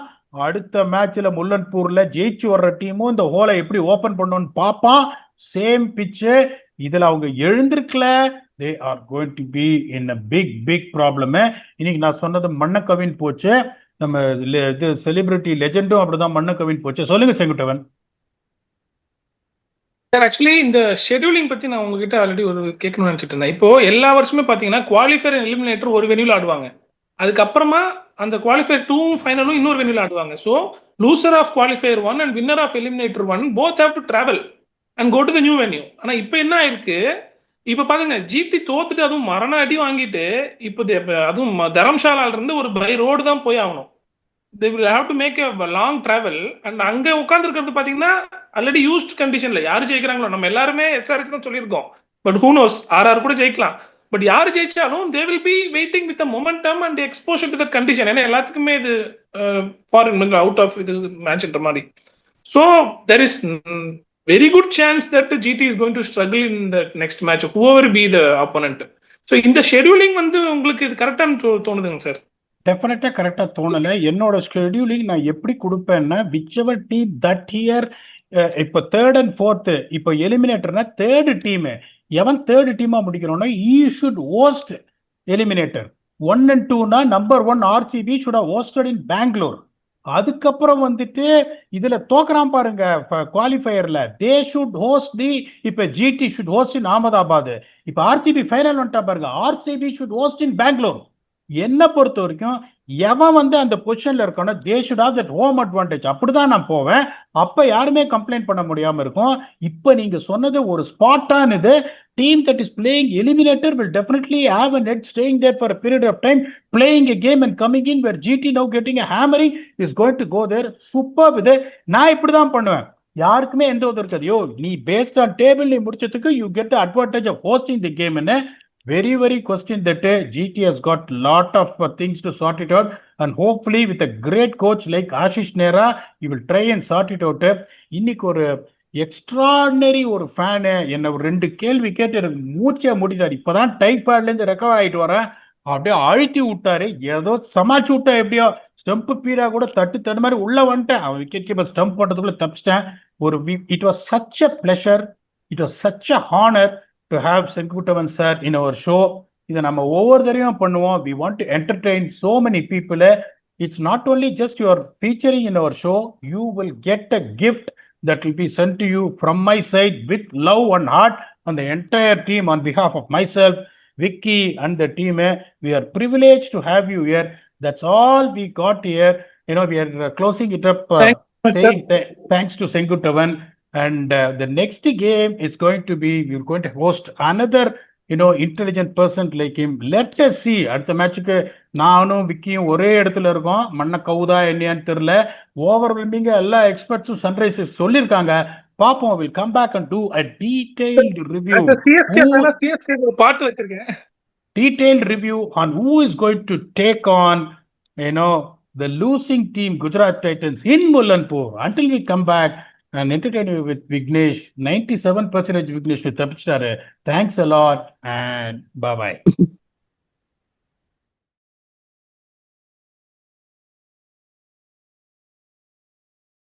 அடுத்த மேட்ச்ல முல்லன்பூர்ல ஜெயிச்சு வர்ற டீமும் இந்த ஹோலை எப்படி ஓபன் பண்ணணும்னு பார்ப்பான். சேம் பிச்சு. இதுல அவங்க எழுந்திருக்கல, they are going to be in a big problem. இன்னைக்கு நான் சொன்னது மண்ண கவின் போச்சு. நம்ம இது செலிபிரிட்டி லெஜெண்டும் அப்படிதான் மண்ண கவின் போச்சு. சொல்லுங்க செங்குட்டவன். சார் ஆக்சுவலி இந்த ஷெட்யூலிங் பத்தி நான் உங்ககிட்ட ஆல்ரெடி ஒரு கேட்கணும்னு நினைச்சிட்டு இருந்தேன். இப்போ எல்லா வருஷமே பாத்தீங்கன்னா குவாலிஃபயர் எலிமினேட்டர் ஒரு வென்யூல ஆடுவாங்க, அதுக்கப்புறமா அந்த குவாலிஃபயர் 2 ஃபைனலும் இன்னொரு வென்யூல ஆடுவாங்க. So loser of qualifier 1 and winner of eliminator 1 both have to travel and go to the new venue. ஆனா இப்போ என்ன ஆயிருக்கு, இப்ப பாருங்க ஜிடி தோத்துட்டு அதுவும் மரண அடி வாங்கிட்டு இப்போ அதுவும் தரம்சாலால இருந்து ஒரு பை ரோடு தான் போய் ஆகணும். they will have to make a long travel and அங்க உட்கார்ந்து இருக்கிறது பாத்தீங்கன்னா ஆல்ரெடி யூஸ்ட் கண்டிஷன்ல யாரு ஜெயிக்கிறாங்களோ, நம்ம எல்லாருமே எஸ்ஆர்எச் தான் சொல்லியிருக்கோம், பட் ஹூ நோஸ் ஆர்ஆர் கூட ஜெயிக்கலாம். பட் யாரு ஜெயிச்சாலும் they will be waiting with the momentum and the exposure to that condition. ஏன்னா எல்லாத்துக்குமே இது ஃபாரின் அவுட் ஆஃப் இது மேட்ச்ன்ற மாதிரி. So there is very good chance that the GT is going to struggle in the next match, whoever be the opponent. So இந்த scheduling வந்து உங்களுக்கு இது கரெக்டான தோணுதுங்க சார்? டெஃபினட்டா கரெக்டா தோணல. என்னோட ஷெட்யூலிங் நான் எப்படி கொடுப்பேன்னா விச்செவர் டீம் தட் இயர், இப்போ 3rd and 4th, இப்போ எலிமினேட்டர்னா 3rd டீம் எவன் 3rd டீமா முடிக்கிறோம்னா we should host eliminator. 1 and 2னா number 1 RCB should have hosted in Bangalore. அதுக்கப்புறம் வந்துட்டு இதுல தோக்குறான் பாருங்க குவாலிஃபயர்ல, தே ஷுட் ஹோஸ்ட் தி, இப்ப ஜிடி ஷுட் ஹோஸ்ட் இன் அகமதாபாத். இப்ப RCB ஃபைனல் வந்துட்டா பாருங்க, RCB ஷுட் ஹோஸ்ட் இன் பெங்களூர். என்ன பொறுத்த வரைக்கும் எவன் வந்து அந்த பொசிஷன்ல இருக்கானோ they should have that home advantage. அப்படிதான் நான் போவேன். அப்ப யாருமே கம்ப்ளைண்ட் பண்ண முடியாம இருக்கும். இப்ப நீங்க சொன்னது ஒரு ஸ்பாட்டான இது. team that is playing eliminator will definitely have an edge staying there for a period of time, playing a game and coming in, where GT now getting a hammering is going to go there. Superb. இது நான் இப்படிதான் பண்ணுவேன். யாருக்குமே எந்த ஒரு இருக்காது, யோ நீ based on table நீ முடிச்சதுக்கு you get the advantage of hosting the game. very question that GT has got lot of things to sort it out, and hopefully with a great coach like Ashish Nehra he will try and sort it out. இன்னைக்கு ஒரு extraordinary ஒரு fan என்ன ஒரு 2 கேள்வி கேட்டு எனக்கு மூச்சே முடிதாரு. இப்பதான் டைஃபாய்ட்ல இருந்து ரெக்கவர் ஆயிட்டு வரேன். அப்படியே அழுத்தி விட்டாரு, ஏதோ சமாளிச்சு விட்டா. எப்படியோ ஸ்டம்ப் பீடா கூட தட்டு மாதிரி உள்ள வந்துட்டேன். அவன் விக்கெட் கீப்பர் ஸ்டம்ப் போட்டதுக்குள்ள தப்பிச்சிட்டேன். It was such a pleasure, it was such a honour to have Senkutavan sir in our show. இதை நம்ம ஒவ்வொரு தடவையும் பண்ணுவோம். we want to entertain so many people. It's not only just you are featuring in our show, you will get a gift that will be sent to you from my side with love and heart on the entire team. On behalf of myself, Vicky and the team, we are privileged to have you here. That's all we got here. We are closing it up saying thanks to Senkutavan. And the next game is going to be, we're going to host another intelligent person like him. Let us see. அடுத்த மேட்சுக்கு நானும் விக்கியும் ஒரே இடத்துல இருக்கோம். மண்ண கவுதா என்னையான்னு தெரியல. ஓவர்வெல்மிங்க எல்லா எக்ஸ்பர்ட்ஸும் Sunrisers சொல்லியிருக்காங்க. பாப்போம். Will come back and do a detailed review. பாட்டு வச்சிருக்கேன். Detailed review on who is going to take on the losing team Gujarat Titans in Mullanpur. Until we come back and entertain you with Vignesh. 97% Vignesh with Tapchare. Thanks a lot and bye-bye.